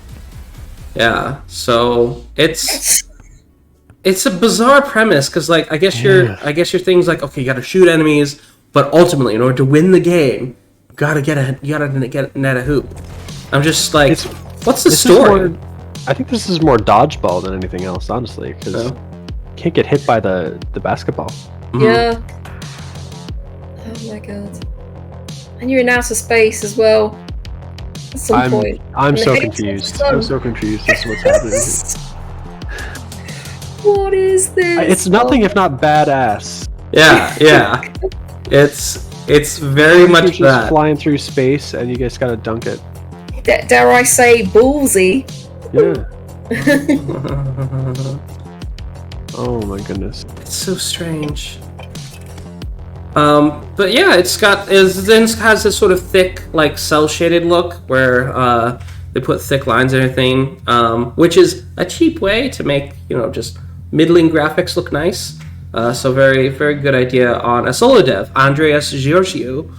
A: Yeah, so it's a bizarre premise, because like I guess your thing's like, okay, you got to shoot enemies, but ultimately in order to win the game, you gotta net a hoop. I'm just like, what's the story?
C: I think this is more dodgeball than anything else, honestly, because you can't get hit by the basketball.
B: Yeah. Oh my god. And you're in outer space as well. At some point.
C: I'm so confused. I'm so confused as to what's happening.
B: What is this?
C: It's nothing if not badass.
A: Yeah. It's very much
C: just
A: that.
C: Flying through space, and you guys gotta dunk it.
B: dare I say, ballsy.
C: Yeah. Oh my goodness.
A: It's so strange. But yeah, it has this sort of thick, like cell shaded look where they put thick lines and everything, which is a cheap way to make just middling graphics look nice. So very, very good idea on a solo dev, Andreas Georgiou.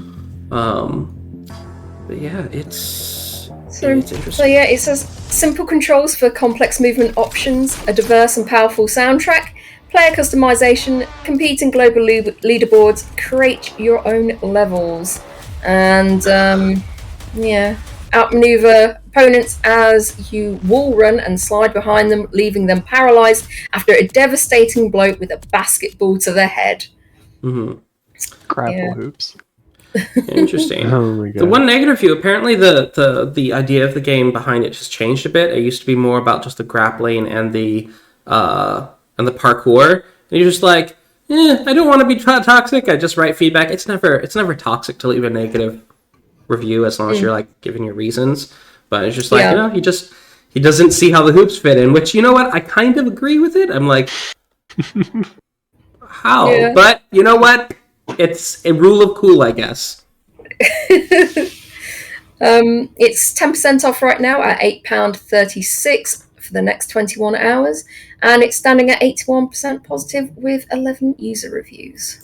A: But yeah, it's interesting.
B: So yeah, it says simple controls for complex movement options, a diverse and powerful soundtrack, player customization, compete in global leaderboards, create your own levels, and outmaneuver opponents as you wall run and slide behind them, leaving them paralyzed after a devastating blow with a basketball to the head.
A: Mm-hmm.
C: Grapple hoops.
A: Interesting.
C: Oh my God.
A: The one negative view, apparently the idea of the game behind it just changed a bit. It used to be more about just the grappling and the parkour. And you're just like, I don't want to be toxic. I just write feedback. It's never toxic to leave a negative review as long as you're like giving your reasons. But it's just like, he doesn't see how the hoops fit in, which, you know what? I kind of agree with it. I'm like, how? Yeah. But you know what? It's a rule of cool, I guess.
B: It's 10% off right now at £8.36 for the next 21 hours, and it's standing at 81% positive with 11 user reviews.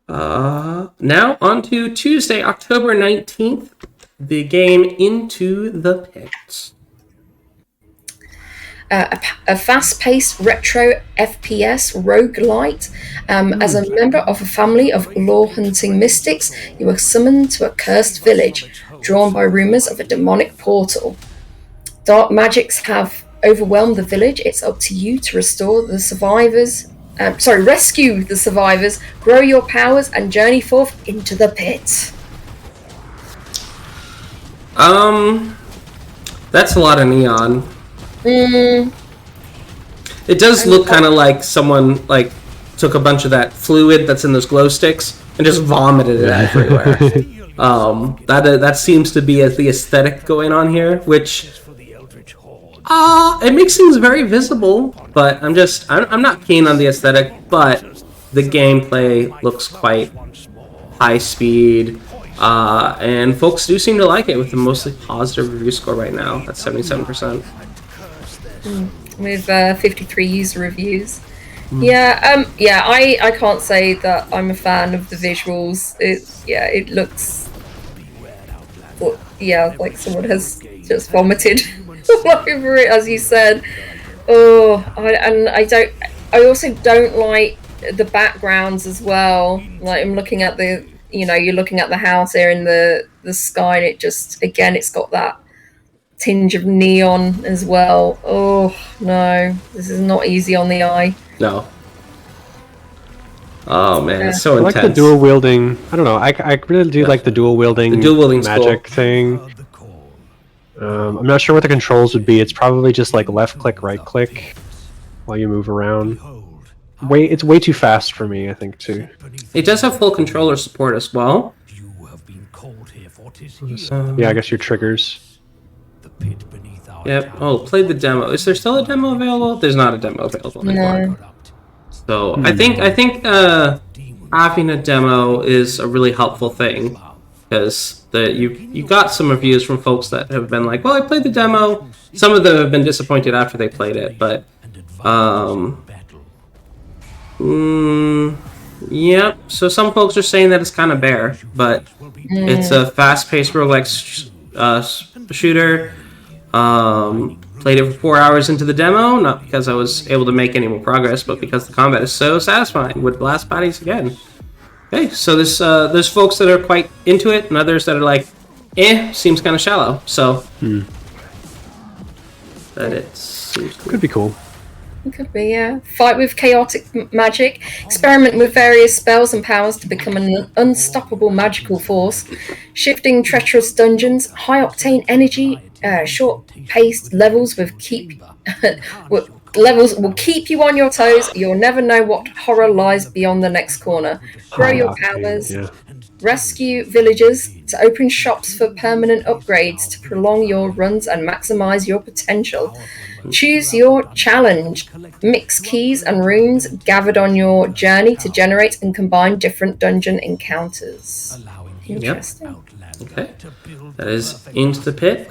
A: Now on to Tuesday, October 19th, the game Into the Pit.
B: A fast-paced retro FPS roguelite. As a member of a family of law-hunting mystics, you are summoned to a cursed village, drawn by rumors of a demonic portal. Dark magics have overwhelmed the village. It's up to you to restore the survivors. Rescue the survivors, grow your powers, and journey forth into the pit.
A: That's a lot of neon. It does look kind of like someone like took a bunch of that fluid that's in those glow sticks and just vomited it everywhere. That seems to be the aesthetic going on here, which it makes things very visible. But I'm not keen on the aesthetic. But the gameplay looks quite high speed, and folks do seem to like it with a mostly positive review score right now. That's 77%.
B: With 53 user reviews. I can't say that I'm a fan of the visuals. It looks like someone has just vomited all over it, as you said. I also don't like the backgrounds as well. Like, I'm looking at you're looking at the house here in the sky, and it's got that tinge of neon as well. Oh no, this is not easy on the eye.
A: No. Oh man, it's so intense.
C: I like the dual wielding. I don't know. I really do like the dual wielding magic thing. I'm not sure what the controls would be. It's probably just like left click, right click while you move around. It's way too fast for me, I think, too.
A: It does have full controller support as well.
C: Yeah, I guess your triggers.
A: Yep. Oh, played the demo. Is there still a demo available? There's not a demo available anymore.
B: No.
A: So I think having a demo is a really helpful thing, because you got some reviews from folks that have been like, well, I played the demo. Some of them have been disappointed after they played it, but yep. So some folks are saying that it's kind of bare, but it's a fast-paced roguelike shooter. Played it for 4 hours into the demo, not because I was able to make any more progress, but because the combat is so satisfying. Would blast bodies again. Okay, so there's folks that are quite into it, and others that are like, seems kind of shallow. So that it seems cool.
C: Could be cool.
B: It could be, yeah. Fight with chaotic magic. Experiment with various spells and powers to become an unstoppable magical force. Shifting treacherous dungeons. High-octane energy. Short-paced levels will keep you on your toes. You'll never know what horror lies beyond the next corner. Grow your powers. rescue villagers, to open shops for permanent upgrades, to prolong your runs and maximize your potential. Choose your challenge. Mix keys and runes gathered on your journey to generate and combine different dungeon encounters. Interesting.
A: Yep. Okay. That is Into the Pit.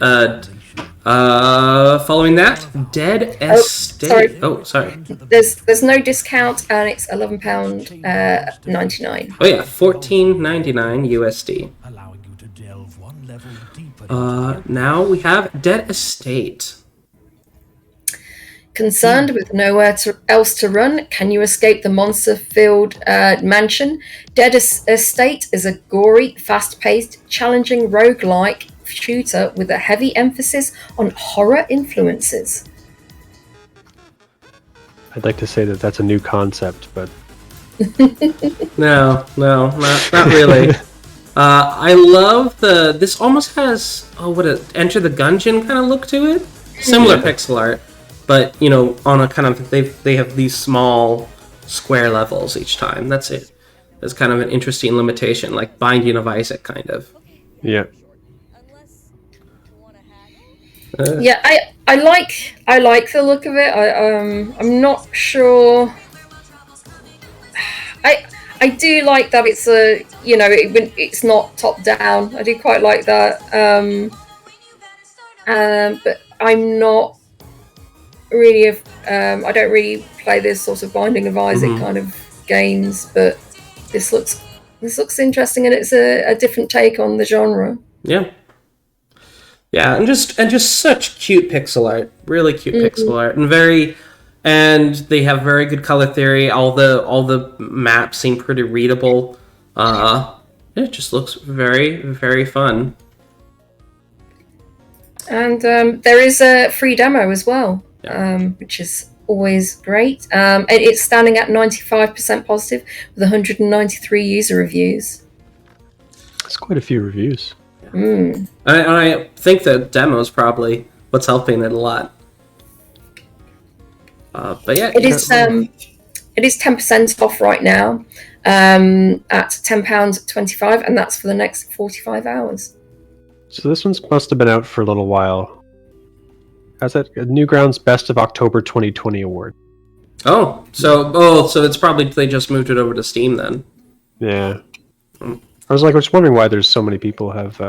A: Following that, Dead Estate. Sorry.
B: There's no discount, and it's £11.99.
A: Oh yeah, $14.99 USD. Now we have Dead Estate.
B: Concerned with nowhere else to run, can you escape the monster-filled mansion? Dead Estate is a gory, fast-paced, challenging roguelike shooter with a heavy emphasis on horror influences.
C: I'd like to say that that's a new concept, but...
A: No, not really. I love this almost has, Enter the Gungeon kind of look to it. Similar pixel art. But, on a kind of, they have these small square levels each time. That's it. It's kind of an interesting limitation, like Binding of Isaac, kind of.
C: Yeah.
B: I like the look of it. I'm not sure. I do like that it's it's not top down. I do quite like that. But I'm not really I don't really play this sort of Binding of Isaac kind of games, but this looks interesting, and it's a different take on the genre.
A: Yeah, and just such cute pixel art, really cute pixel art, and they have very good color theory. All the maps seem pretty readable. It just looks very, very fun. And
B: there is a free demo as well. Which is always great. It's standing at 95% positive with 193 user reviews.
C: That's quite a few reviews.
A: And I think the demo is probably what's helping it a lot. But yeah,
B: it is 10% off right now at £10.25, and that's for the next 45 hours.
C: So this one's must have been out for a little while. How's that? Newgrounds Best of October 2020 award.
A: So it's probably they just moved it over to Steam then.
C: Yeah. I was wondering why there's so many people have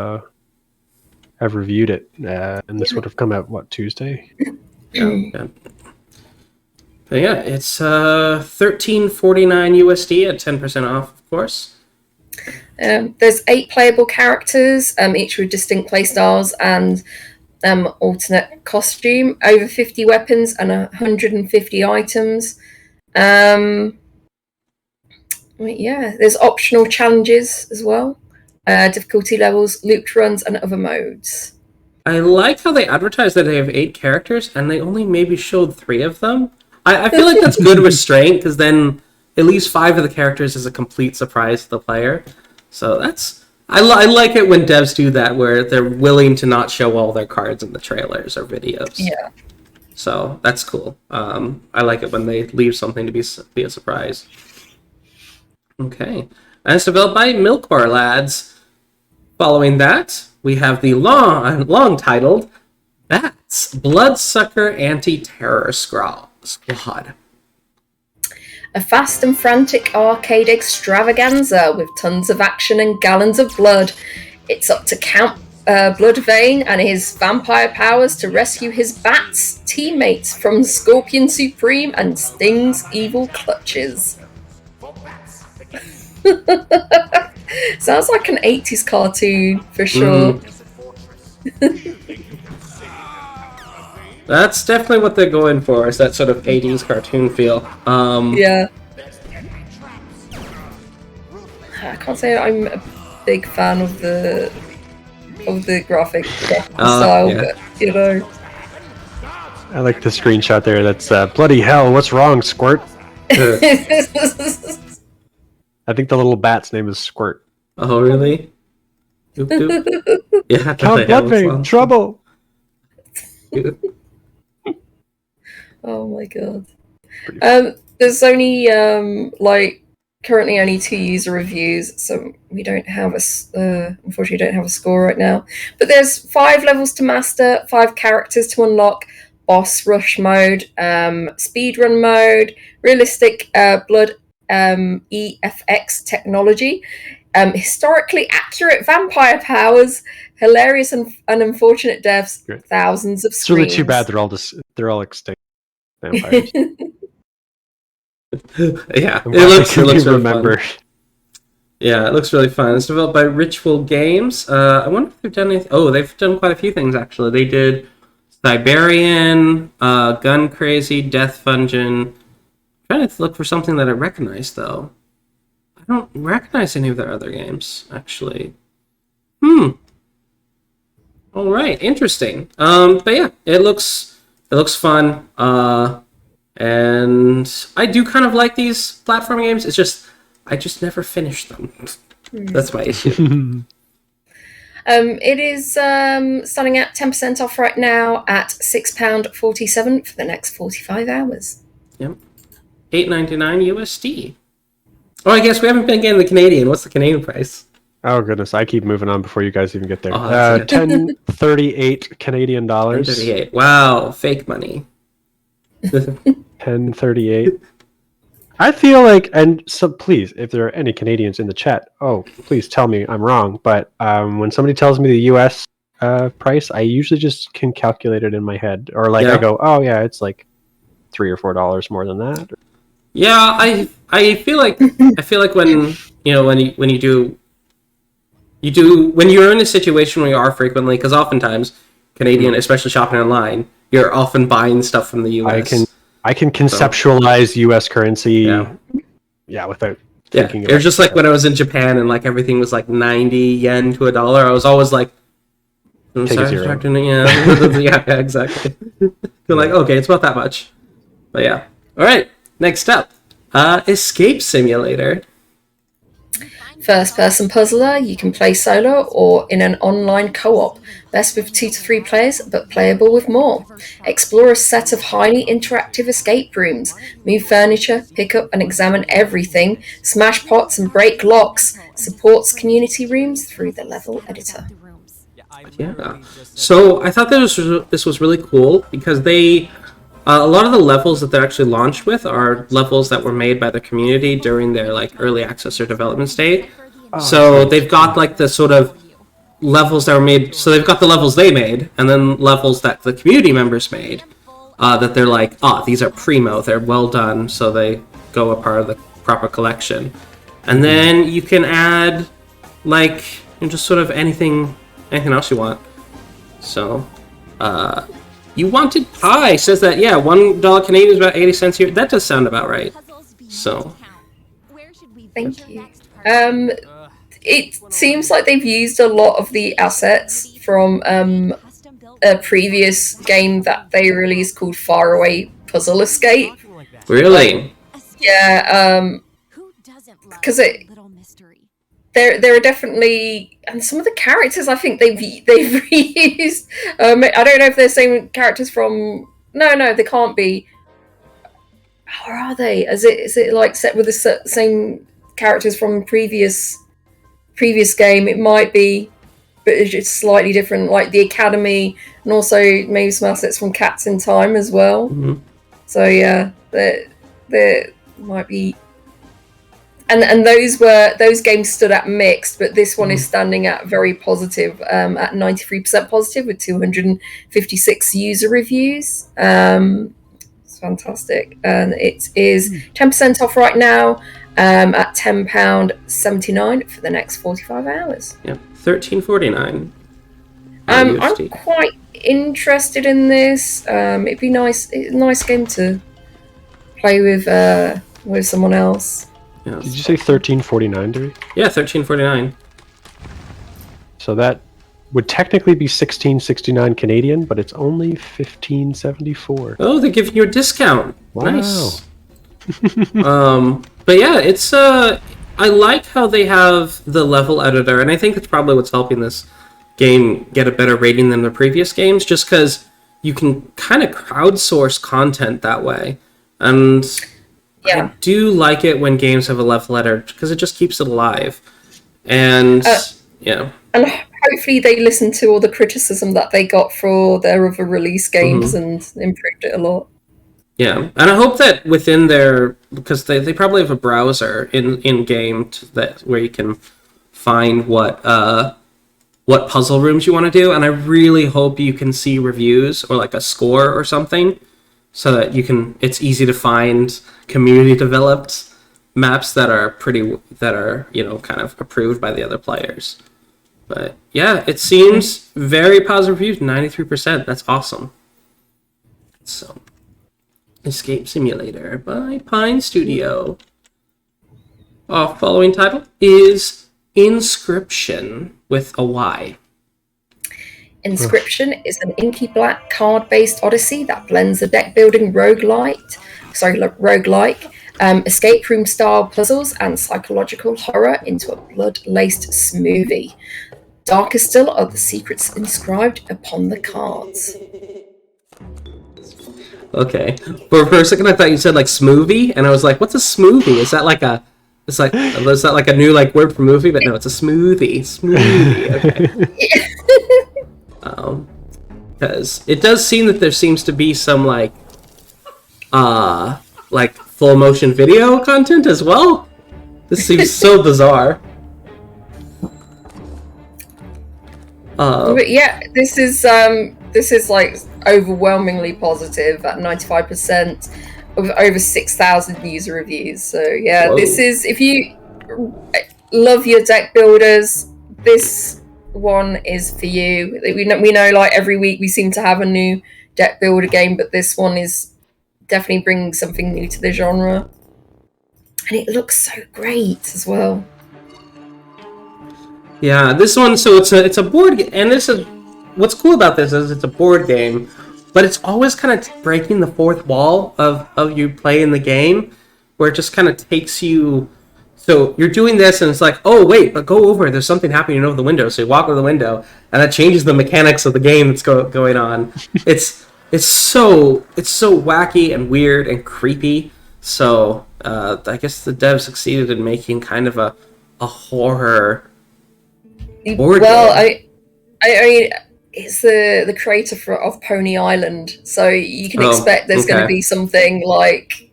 C: reviewed it, and this would have come out Tuesday.
A: Yeah. But yeah, it's $13.49 USD at 10% off, of course.
B: There's 8 playable characters, each with distinct playstyles and alternate costume, over 50 weapons and 150 items. There's optional challenges as well, difficulty levels, looped runs, and other modes.
A: I like how they advertise that they have 8 characters and they only maybe showed 3 of them. I feel like that's good restraint, because then at least 5 of the characters is a complete surprise to the player. So that's... I like it when devs do that, where they're willing to not show all their cards in the trailers or videos.
B: Yeah.
A: So that's cool. I like it when they leave something to be a surprise. Okay. And it's developed by Milkbar lads. Following that, we have the long titled Bats Bloodsucker Anti-Terror Squad.
B: A fast and frantic arcade extravaganza with tons of action and gallons of blood. It's up to Count Bloodvein and his vampire powers to rescue his bats teammates from Scorpion Supreme and Sting's evil clutches. Sounds like an 80s cartoon for sure.
A: That's definitely what they're going for, is that sort of 80s cartoon feel.
B: Yeah. I can't say I'm a big fan of the graphic style, but
C: I like the screenshot there. That's bloody hell. What's wrong, Squirt? I think the little bat's name is Squirt.
A: Oh, really? Doop, doop. Yeah,
C: Count Bloodvein, trouble.
B: Oh my god. There's only currently only 2 user reviews, so we don't have unfortunately don't have a score right now. But there's 5 levels to master, 5 characters to unlock, boss rush mode, speedrun mode, realistic blood EFX technology, historically accurate vampire powers, hilarious and unfortunate deaths, thousands of screams.
C: It's really too bad they're all extinct vampires.
A: Yeah, it looks really
C: remember.
A: Fun. Yeah, it looks really fun. It's developed by Ritual Games. I wonder if they've done anything. Oh, they've done quite a few things actually. They did Siberian, Gun Crazy, Death Fungin. I'm trying to look for something that I recognize though. I don't recognize any of their other games actually. All right, interesting. But yeah, it looks fun. And I do kind of like these platform games. It's just I just never finish them. That's my issue.
B: It is starting at 10% off right now at £6.47 for the next 45 hours.
A: Yep. $8.99 USD. Oh, I guess we haven't been getting the Canadian. What's the Canadian price?
C: Oh goodness, I keep moving on before you guys even get there.
A: Oh,
C: 10.38 Canadian dollars.
A: 10.38. Wow, fake money.
C: 10.38. I feel like, and so please, if there are any Canadians in the chat, please tell me I'm wrong. But when somebody tells me the US price, I usually just can calculate it in my head, or I go, oh yeah, it's like $3 or $4 more than that.
A: Yeah, I feel like when when you're in a situation where you are frequently, because oftentimes Canadian, especially shopping online, you're often buying stuff from the US.
C: I can conceptualize US currency, without thinking.
A: It was just like when I was in Japan and like everything was like 90 yen to $1. I was always like,
C: take a zero.
A: Yeah, exactly. You're like, okay, it's about that much. But yeah, all right. Next up, Escape Simulator.
B: First-person puzzler, you can play solo or in an online co-op. Best with 2 to 3 players, but playable with more. Explore a set of highly interactive escape rooms. Move furniture, pick up and examine everything. Smash pots and break locks. Supports community rooms through the level editor.
A: Yeah. So I thought this was really cool because they... a lot of the levels that they're actually launched with are levels that were made by the community during their like early access or development state. So they've got like the sort of levels that were made. So they've got the levels they made, and then levels that the community members made. That they're like, these are primo, they're well done, so they go a part of the proper collection. And then you can add like just sort of anything else you want. So. You Wanted Pie says that, $1 Canadian is about 80 cents here. That does sound about right. So.
B: Thank you. It seems like they've used a lot of the assets from a previous game that they released called Faraway Puzzle Escape.
A: Really?
B: Yeah, because there are definitely, and some of the characters I think they've reused. I don't know if they're the same characters from. No, they can't be. Or are they? Is it like set with the same characters from previous game? It might be, but it's just slightly different. Like the Academy, and also maybe some assets from Cats in Time as well.
A: Mm-hmm.
B: So yeah, there might be. And those games stood at mixed, but this one is standing at very positive, at 93% positive with 256 user reviews. It's fantastic, and it is 10% off right now at £10.79 for the next 45 hours.
A: Yeah, $13.49.
B: I'm quite interested in this. It'd be a nice game to play with someone else.
A: Yeah.
C: Did you say $13.49, Dewey?
A: Yeah, $13.49.
C: So that would technically be $16.69 Canadian, but it's only $15.74.
A: Oh, they're giving you a discount.
C: Wow.
A: Nice. But yeah, it's I like how they have the level editor, and I think that's probably what's helping this game get a better rating than the previous games, just because you can kind of crowdsource content that way. And
B: Yeah.
A: I do like it when games have a love letter because it just keeps it alive. And yeah.
B: And hopefully they listened to all the criticism that they got for their other release games and improved it a lot.
A: Yeah, and I hope that within their, because they probably have a browser in game that where you can find what puzzle rooms you want to do, and I really hope you can see reviews or like a score or something, so that it's easy to find community developed maps that are kind of approved by the other players. But yeah, it seems very positive reviews, 93%. That's awesome. So, Escape Simulator by Pine Studio. Our following title is Inscryption with a Y.
B: Inscryption is an inky black card-based odyssey that blends the deck-building roguelike, escape room-style puzzles and psychological horror into a blood-laced smoothie. Darker still are the secrets inscribed upon the cards.
A: Okay. For a second I thought you said like smoothie, and I was like, what's a smoothie? Is that like a new like word for movie? But no, it's a smoothie. Smoothie. Okay. Because it does seem that there seems to be some like full motion video content as well. This seems so bizarre.
B: But yeah, this is like overwhelmingly positive at 95% with over 6,000 user reviews. So yeah, Whoa. This is, if you love your deck builders, this one is for you. We know like every week we seem to have a new deck builder game, but this one is definitely bringing something new to the genre, and it looks so great as well.
A: Yeah, this one, so it's a board game, and this is what's cool about this is it's a board game, but it's always kind of breaking the fourth wall of you playing the game, where it just kind of takes you. So you're doing this, and it's like, oh wait, but go over. There's something happening over the window. So you walk over the window, and that changes the mechanics of the game that's going on. It's so wacky and weird and creepy. So I guess the devs succeeded in making kind of a horror.
B: Well, I mean, it's the creator of Pony Island, so you can expect there's going to be something like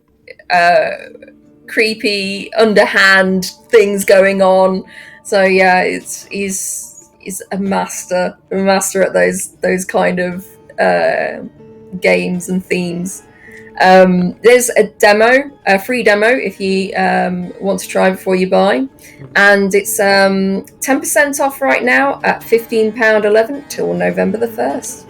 B: creepy, underhand things going on. So yeah, he's a master at those kind of games and themes. There's a free demo if you want to try before you buy, and it's 10% off right now at £15.11 till November the 1st.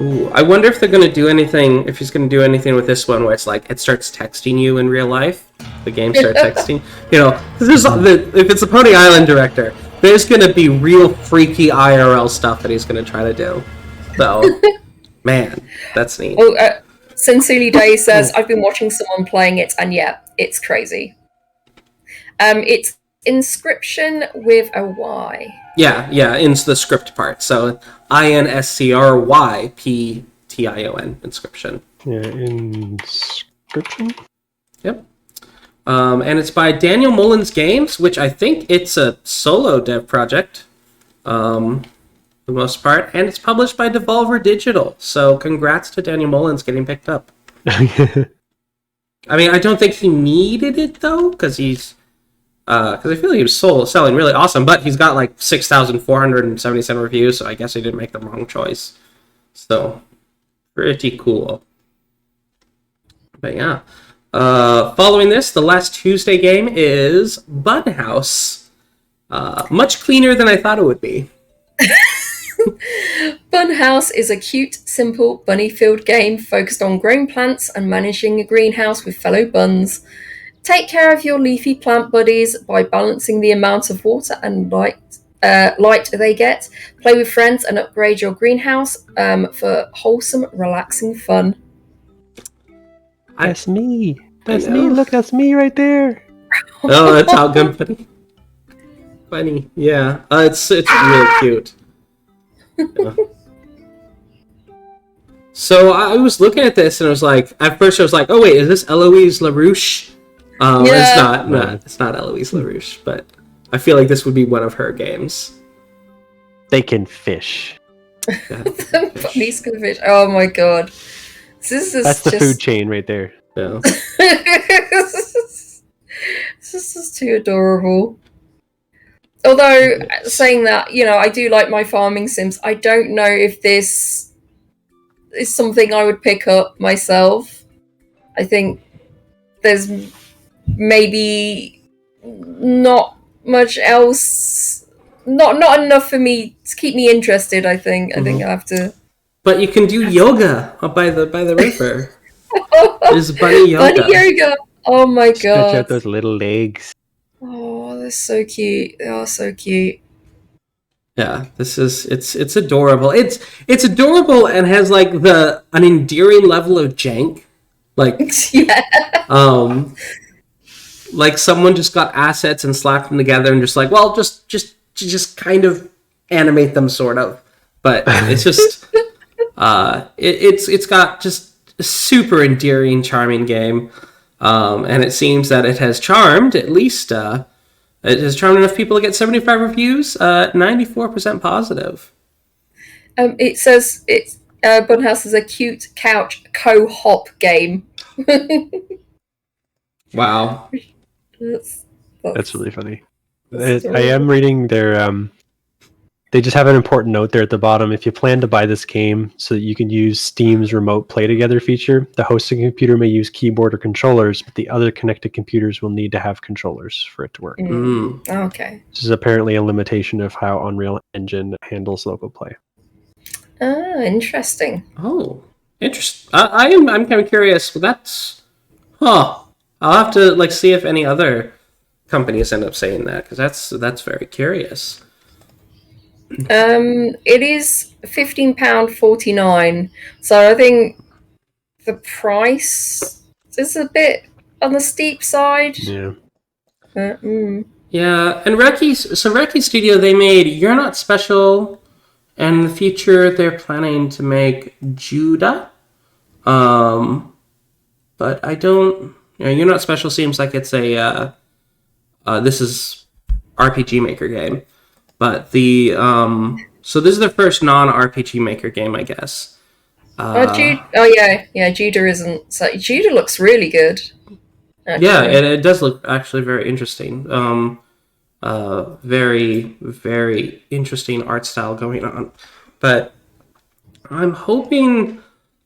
A: Ooh, I wonder if they're going to do anything, if he's going to do anything with this one where it's like it starts texting you in real life. The game starts texting, if it's a Pony Island director, there's going to be real freaky IRL stuff that he's going to try to do. So, man, that's neat.
B: Well, Sincerely Day says, I've been watching someone playing it, and yeah, it's crazy. It's Inscryption with a Y.
A: Yeah, in the script part. So INSCRYPTION, Inscryption.
C: Yeah, Inscryption?
A: Yep. And it's by Daniel Mullins Games, which I think it's a solo dev project. For the most part, and it's published by Devolver Digital. So congrats to Daniel Mullins getting picked up. I mean, I don't think he needed it though, because I feel like he was selling really awesome. But he's got like 6,477 reviews, so I guess he didn't make the wrong choice. So pretty cool. But yeah, following this, the last Tuesday game is Bunhouse. Much cleaner than I thought it would be.
B: Bunhouse is a cute, simple, bunny-filled game focused on growing plants and managing a greenhouse with fellow buns. Take care of your leafy plant buddies by balancing the amount of water and light they get. Play with friends and upgrade your greenhouse for wholesome, relaxing fun.
C: That's me. That's me. Look, that's me right there.
A: Oh, that's TopGunBunny. Funny, yeah. It's really cute. Yeah. So I was looking at this and I was like, at first I was like, oh wait, is this Eloise LaRouche It's not Eloise LaRouche, but I feel like this would be one of her games.
C: They can fish.
B: Bunnies can fish. Oh my god.
C: That's the food chain right there.
A: Yeah.
B: This is just too adorable. Although, saying that, I do like my farming sims. I don't know if this is something I would pick up myself. I think there's maybe not much else, not enough for me to keep me interested. I think I have to.
A: But you can do yoga up by the river. There's bunny yoga.
B: Bunny yoga. Oh my god!
C: Stretch out those little legs.
B: Oh, they're so cute. They are so cute.
A: Yeah, it's adorable. It's adorable and has like an endearing level of jank. Like like someone just got assets and slapped them together and just like, well, just kind of animate them sort of. But it's just it's got just a super endearing, charming game. And it seems that it has charmed at least it has charmed enough people to get 75 reviews, 94% positive.
B: It says it's Bunhouse is a cute couch co-op game.
A: Wow.
C: That's really funny. I am reading their they just have an important note there at the bottom. If you plan to buy this game so that you can use Steam's remote play together feature, the hosting computer may use keyboard or controllers, but the other connected computers will need to have controllers for it to work.
B: Okay.
C: This is apparently a limitation of how Unreal Engine handles local play.
B: Oh, interesting.
A: Oh, interesting. I'm kind of curious. That's I'll have to see if any other companies end up saying that, because that's very curious.
B: It is £15.49, so I think the price is a bit on the steep side.
C: Yeah.
A: Yeah, and Reky Studio, they made You're Not Special, and in the future they're planning to make Judah. But I don't. You're Not Special seems like it's a this is RPG Maker game. But so this is the first non-RPG Maker game, I guess.
B: Judah isn't. So Judah looks really good. Actually.
A: Yeah, it does look actually very interesting. Very, very interesting art style going on. But I'm hoping.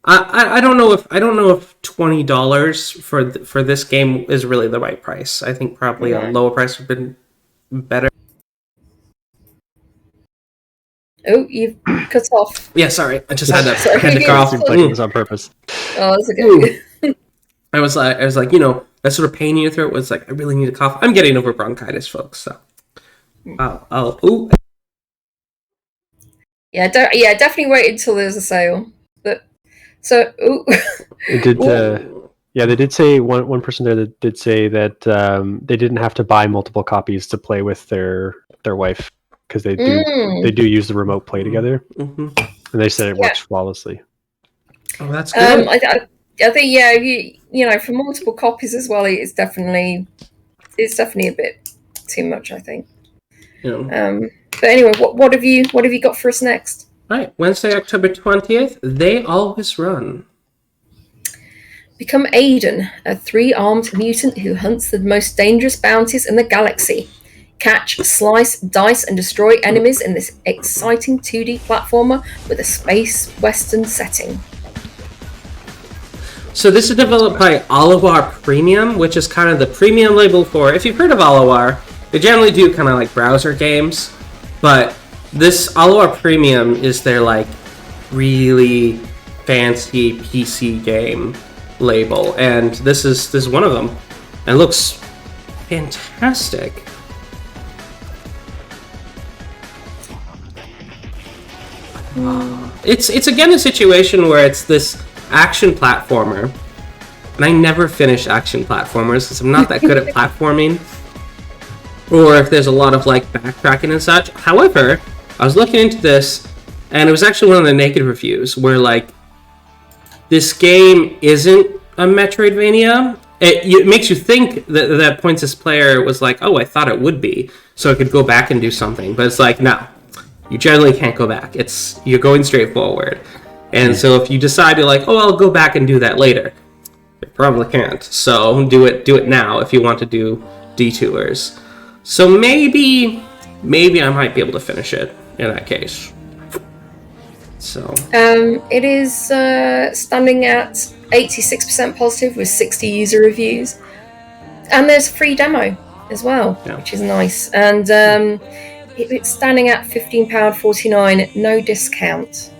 A: I don't know if $20 for this game is really the right price. I think probably a lower price would have been better.
B: Oh, you've cut off.
A: Yeah, sorry. I just had to cough.
C: It was on purpose.
B: Oh, that's okay.
A: I was like, that sort of pain in your throat was like, I really need to cough. I'm getting over bronchitis, folks. So,
B: definitely wait until there's a sale. But
C: it did. They did say one person there that did say that they didn't have to buy multiple copies to play with their wife, because they do use the remote play together, and they said it works flawlessly.
A: Oh, that's good.
B: I think for multiple copies as well, it's definitely a bit too much, I think.
A: Yeah.
B: But anyway, what have you got for us next?
A: Right, Wednesday, October 20th. They Always Run.
B: Become Aiden, a 3-armed mutant who hunts the most dangerous bounties in the galaxy. Catch, slice, dice, and destroy enemies in this exciting 2D platformer with a space western setting.
A: So this is developed by Alawar Premium, which is kind of the premium label for, if you've heard of Alawar, they generally do kind of like browser games, but this Alawar Premium is their like really fancy PC game label, and this is one of them, and it looks fantastic. It's again a situation where it's this action platformer, and I never finish action platformers because I'm not that good at platforming, or if there's a lot of like backtracking and such. However, I was looking into this, and it was actually one of the negative reviews where like this game isn't a Metroidvania, it makes you think that Points' player was like, oh, I thought it would be, so I could go back and do something. But it's like, no, you generally can't go back. You're going straight forward. And so if you decide you're like, oh, I'll go back and do that later, you probably can't. So do it now if you want to do detours. So maybe I might be able to finish it in that case. So
B: it is standing at 86% positive with 60 user reviews, and there's a free demo as well, which is nice. And it's standing at £15.49, no discount.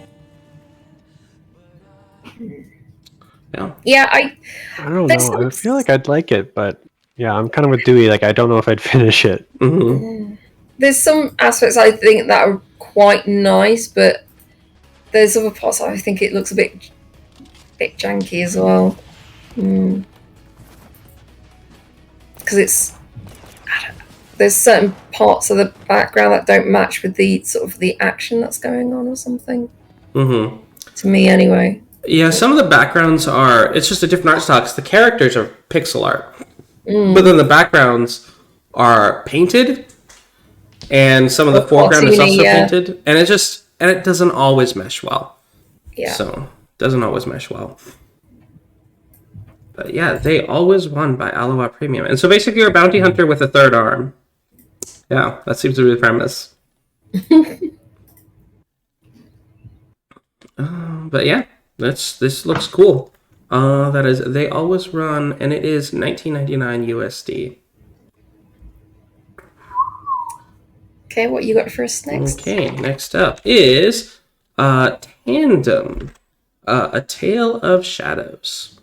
B: Yeah, I
C: don't know. I feel like I'd like it, but yeah, I'm kind of with Dewey. Like, I don't know if I'd finish it.
A: Mm-hmm.
B: There's some aspects I think that are quite nice, but there's other parts I think it looks a bit janky as well. Because there's certain parts of the background that don't match with the sort of the action that's going on or something.
A: Mm-hmm.
B: To me, anyway.
A: Yeah, some of the backgrounds it's just a different art style because the characters are pixel art. But then the backgrounds are painted, and some of the foreground is also painted, and it doesn't always mesh well.
B: Yeah.
A: So, it doesn't always mesh well. But yeah, They Always Won by Alawar Premium. And so basically you're a bounty hunter with a third arm. Yeah, that seems to be the premise. But yeah, this looks cool. That is They Always Run, and it is $19.99 USD.
B: Okay, what you got for us next?
A: Okay, next up is Tandem, A Tale of Shadows.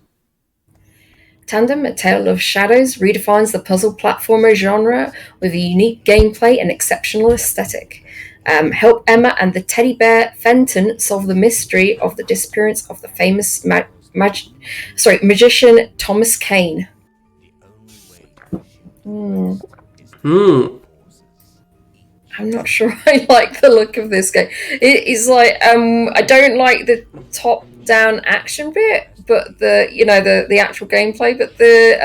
B: Tandem, A Tale of Shadows redefines the puzzle platformer genre with a unique gameplay and exceptional aesthetic. Help Emma and the teddy bear Fenton solve the mystery of the disappearance of the famous magician Thomas Kane. I'm not sure I like the look of this game. It is like I don't like the top-down action bit, but the actual gameplay, but the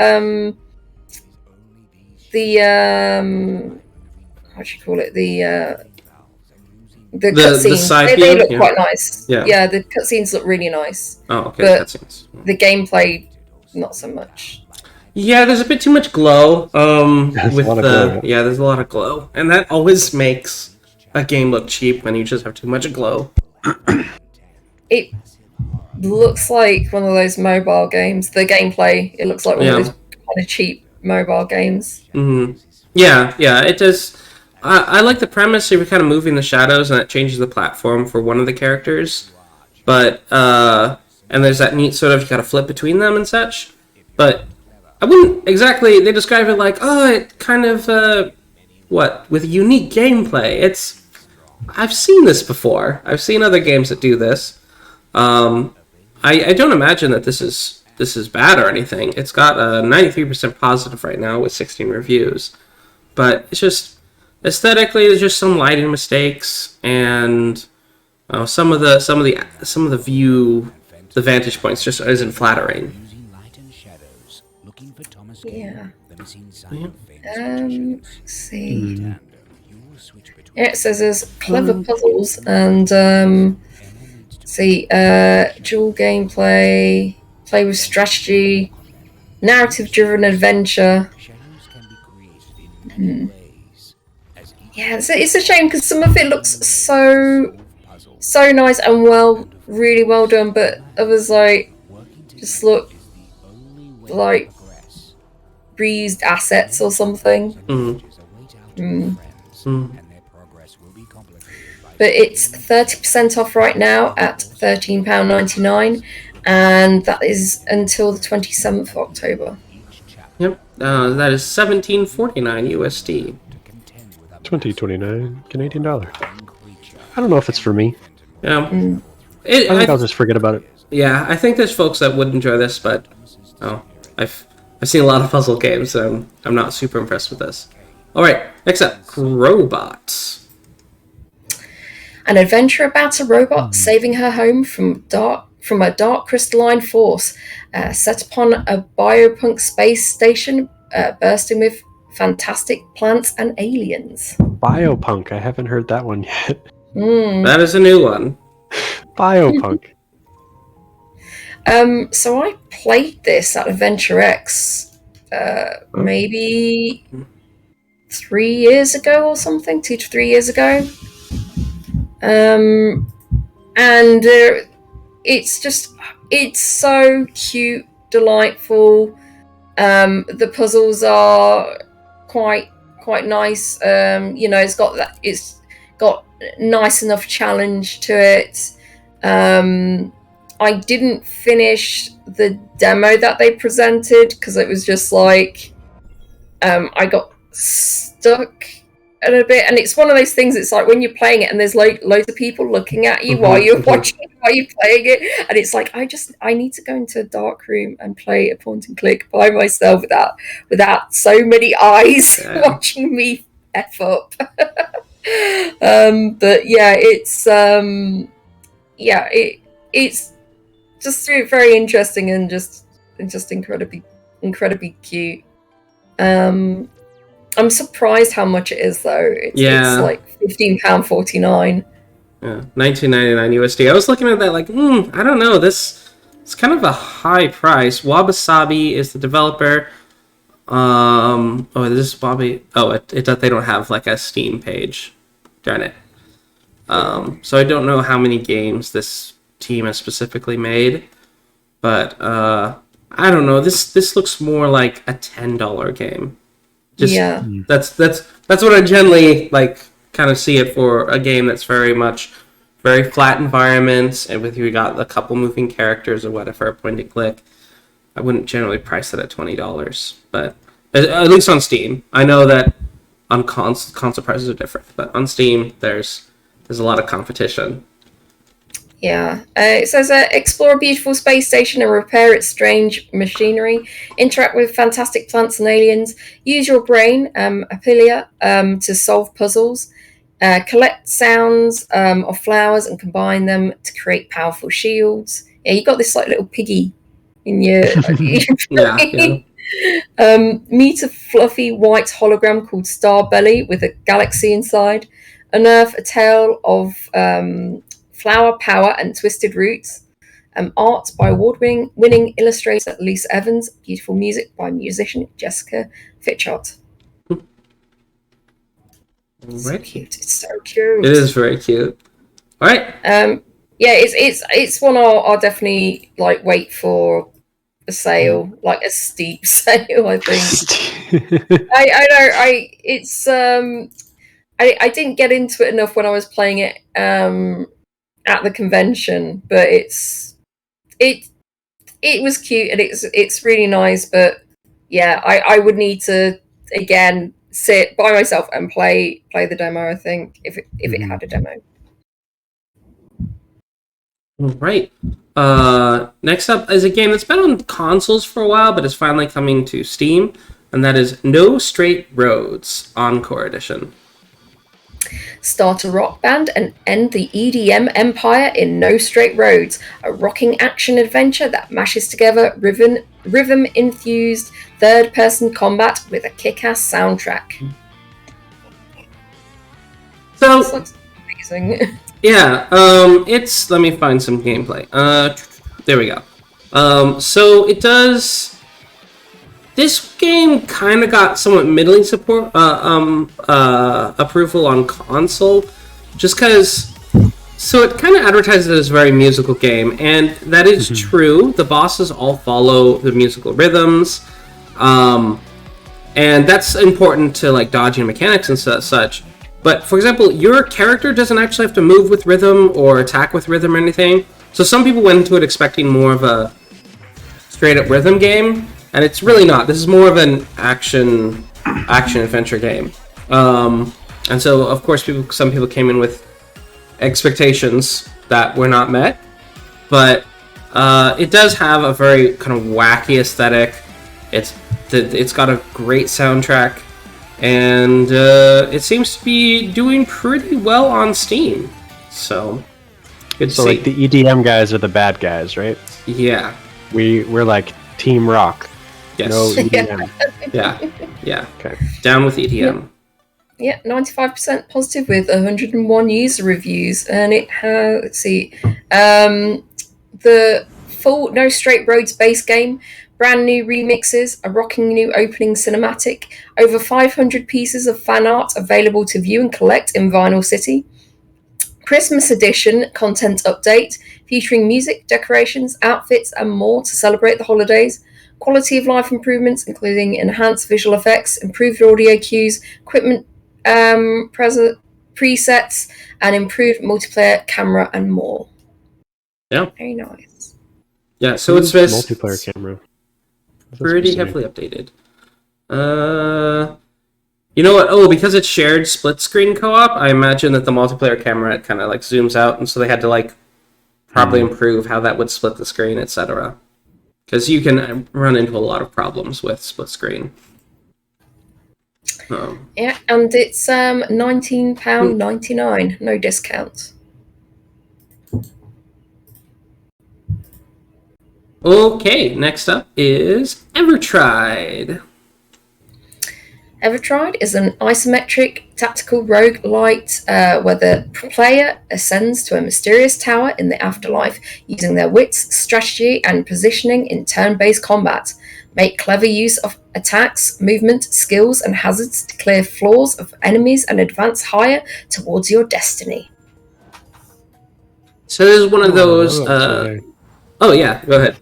B: what do you call it? The cutscenes, they look quite nice. Yeah, the cutscenes look really nice.
A: Oh, okay.
B: But
A: cutscenes.
B: The gameplay, not so much.
A: Yeah, there's a bit too much glow.
C: There's
A: a lot of glow, and that always makes a game look cheap when you just have too much glow.
B: It looks like one of those mobile games. The gameplay, it looks like one of those kind of cheap mobile games.
A: Mm-hmm. Yeah, it does. I like the premise. You're kind of moving the shadows, and it changes the platform for one of the characters. But and there's that neat sort of you got to flip between them and such. But I wouldn't exactly. They describe it like, it kind of with unique gameplay. I've seen this before. I've seen other games that do this. I don't imagine that this is bad or anything. It's got a 93% positive right now with 16 reviews, but it's just aesthetically there's just some lighting mistakes, and some of the view, the vantage points just isn't flattering.
B: Yeah. Let's see. Yeah, it says there's clever puzzles and dual gameplay, play with strategy, narrative-driven adventure. Yeah, it's a shame because some of it looks so nice and really well done, but others just look like reused assets or something. But it's 30% off right now at £13.99, and that is until the 27th of October.
A: Yep, that is $17.49 USD.
C: $20.29 Canadian dollar. I don't know if it's for me.
A: Yeah,
C: I think I'll just forget about it.
A: Yeah, I think there's folks that would enjoy this, but I've seen a lot of puzzle games, so I'm not super impressed with this. All right, next up, Growbot.
B: An adventure about a robot saving her home from from a dark crystalline force set upon a biopunk space station bursting with fantastic plants and aliens.
C: Biopunk. I haven't heard that one yet.
A: That is a new one.
C: Biopunk.
B: So I played this at Adventure X maybe 3 years ago or something, 2 to 3 years ago. And it's so cute, delightful. The puzzles are quite nice. It's got nice enough challenge to it. I didn't finish the demo that they presented because it was just like I got stuck a bit, and it's one of those things. It's like when you're playing it and there's like loads of people looking at you while you're watching, while you're playing it, and it's like I need to go into a dark room and play a point and click by myself without so many eyes watching me f up. But yeah, it's just very interesting and just incredibly cute. I'm surprised how much it is though. It's like £15.49.
A: Yeah, $19.99 USD. I was looking at that like, I don't know. This it's kind of a high price. Wabisabi is the developer. This is Bobby. They don't have like a Steam page. Darn it. So I don't know how many games this team has specifically made, but I don't know. This looks more like a $10 game. That's what I generally like. Kind of see it for a game that's very flat environments, and with you got a couple moving characters or whatever, point and click. I wouldn't generally price it at $20, but at least on Steam. I know that on console prices are different, but on Steam there's a lot of competition.
B: Yeah, it says explore a beautiful space station and repair its strange machinery. Interact with fantastic plants and aliens. Use your brain, Apilia, to solve puzzles. Collect sounds of flowers and combine them to create powerful shields. Yeah, you got this like little piggy in your. Meet a fluffy white hologram called Starbelly with a galaxy inside. Unearth a tale of flower power and twisted roots. Art by award-winning illustrator Lisa Evans. Beautiful music by musician Jessica Fitchart.
A: Right.
B: Cute. It's so cute.
A: It is very cute. All right.
B: It's one I'll definitely like wait for a sale, like a steep sale. I think. I didn't get into it enough when I was playing it at the convention, but it was cute and it's really nice. But yeah, I would need to again sit by myself and play the demo. I think if it had a demo.
A: All right. Next up is a game that's been on consoles for a while, but is finally coming to Steam, and that is No Straight Roads Encore Edition.
B: Start a rock band and end the EDM empire in No Straight Roads, a rocking action adventure that mashes together rhythm-infused third-person combat with a kick-ass soundtrack.
A: So,
B: this looks amazing.
A: Yeah, let me find some gameplay. There we go. So it does. This game kind of got somewhat middling support, approval on console, just because. So it kind of advertises it as a very musical game, and that is true. The bosses all follow the musical rhythms, and that's important to like dodging mechanics and such. But for example, your character doesn't actually have to move with rhythm or attack with rhythm or anything. So some people went into it expecting more of a straight-up rhythm game. And it's really not. This is more of an action adventure game. And so, of course, some people came in with expectations that were not met. But it does have a very kind of wacky aesthetic. It's got a great soundtrack. And it seems to be doing pretty well on Steam. So, Good to
C: So
A: see.
C: like the EDM guys are the bad guys, right?
A: Yeah.
C: We're like Team Rock.
A: Yes.
C: No EDM.
A: Yeah.
C: Okay.
A: Down with EDM.
B: Yeah, 95% positive with 101 user reviews, and it has. Let's see, the full No Straight Roads base game, brand new remixes, a rocking new opening cinematic, over 500 pieces of fan art available to view and collect in Vinyl City. Christmas edition content update featuring music, decorations, outfits, and more to celebrate the holidays. Quality of life improvements, including enhanced visual effects, improved audio cues, equipment presets, and improved multiplayer camera and more.
A: Yeah.
B: Very nice.
A: Yeah, so it's just
C: multiplayer camera.
A: pretty heavily updated. You know what? Oh, because it's shared split screen co-op, I imagine that the multiplayer camera kind of like zooms out, and so they had to like probably improve how that would split the screen, etc. Because you can run into a lot of problems with split screen.
B: Yeah, and it's £19.99, no discount.
A: Okay, next up is Evertried.
B: Evertried is an isometric tactical roguelite where the player ascends to a mysterious tower in the afterlife using their wits, strategy, and positioning in turn-based combat. Make clever use of attacks, movement, skills, and hazards to clear flaws of enemies and advance higher towards your destiny.
A: So this is one of those... Oh yeah, go ahead.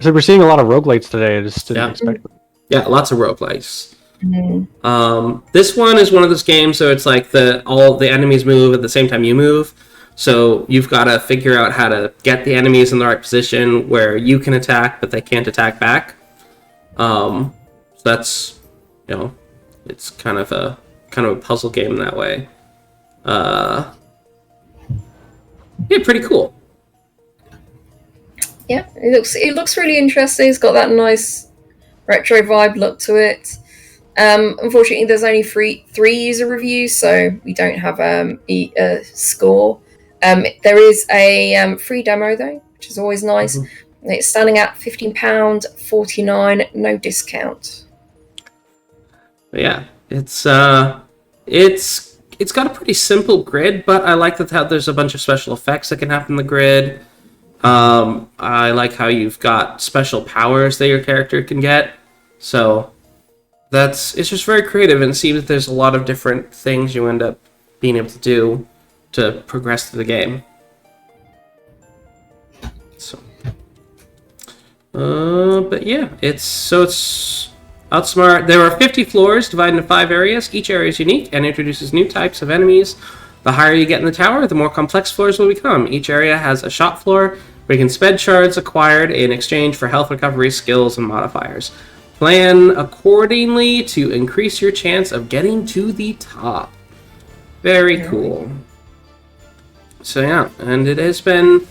C: So we're seeing a lot of roguelites today. I just didn't expect it.
A: Yeah, lots of roguelites. This one is one of those games, so it's like all the enemies move at the same time you move. So you've got to figure out how to get the enemies in the right position where you can attack, but they can't attack back. So that's, it's kind of a puzzle game in that way. Yeah, pretty cool.
B: Yeah, it looks really interesting. It's got that nice retro vibe look to it. Unfortunately, there's only three user reviews, so we don't have a score. There is a free demo though, which is always nice. It's standing at £15.49, no discount.
A: But yeah, it's got a pretty simple grid, but I like that there's a bunch of special effects that can happen in the grid. I like how you've got special powers that your character can get. So it's just very creative, and it seems that there's a lot of different things you end up being able to do to progress through the game. So, but yeah, it's outsmart. There are 50 floors divided into 5 areas. Each area is unique and introduces new types of enemies. The higher you get in the tower, the more complex floors will become. Each area has a shop floor where you can spend shards acquired in exchange for health recovery, skills, and modifiers. Plan accordingly to increase your chance of getting to the top. Very cool. So yeah, and it has been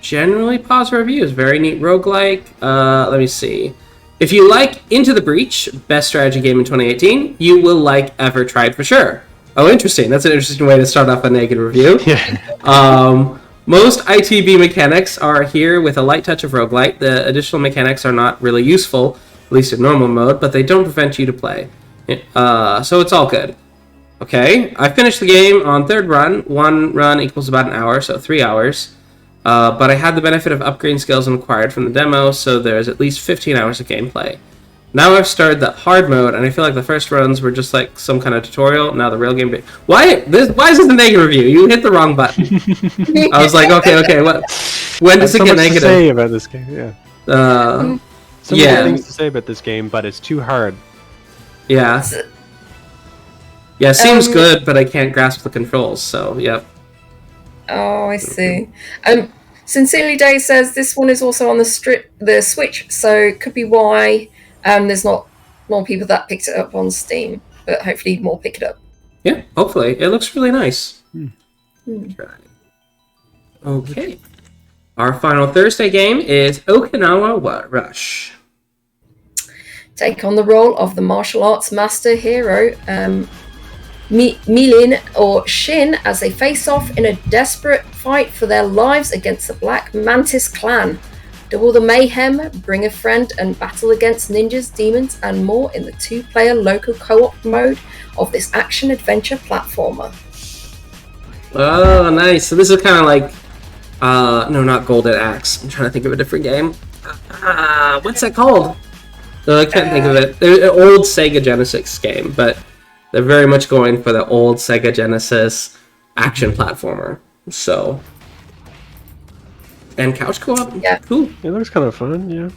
A: generally positive reviews. Very neat roguelike. Let me see. If you like Into the Breach, best strategy game in 2018, you will like Evertried for sure. Oh, interesting. That's an interesting way to start off a negative review. Yeah. Most ITB mechanics are here with a light touch of roguelite. The additional mechanics are not really useful, at least in normal mode, but they don't prevent you to play. So it's all good. Okay, I finished the game on 3rd run. 1 run equals about an hour, so 3 hours. But I had the benefit of upgrading skills and acquired from the demo, so there's at least 15 hours of gameplay. Now I've started the hard mode, and I feel like the first runs were just like some kind of tutorial. Now the real game... Why is this a negative review? You hit the wrong button. I was like, okay, what? When does it get negative?
C: To say about this game, yeah. So many things to say about this game, but it's too hard.
A: Yeah. Yeah, it seems good, but I can't grasp the controls, so, yep.
B: Oh, I see. Sincerely Dave says this one is also on the Switch, so it could be why there's not more people that picked it up on Steam, but hopefully more pick it up.
A: Yeah, hopefully. It looks really nice. Okay. Our final Thursday game is Okinawa Rush.
B: Take on the role of the martial arts master hero Milin or Shin as they face off in a desperate fight for their lives against the Black Mantis clan. Double the mayhem, bring a friend, and battle against ninjas, demons, and more in the 2-player local co-op mode of this action-adventure platformer.
A: Oh, nice. So this is kind of like... no, not Golden Axe. I'm trying to think of a different game. What's that called? I can't think of it. They're an old Sega Genesis game, but they're very much going for the old Sega Genesis action platformer. So... And couch co-op?
B: Yeah.
A: Cool.
C: It looks kind of fun, yeah.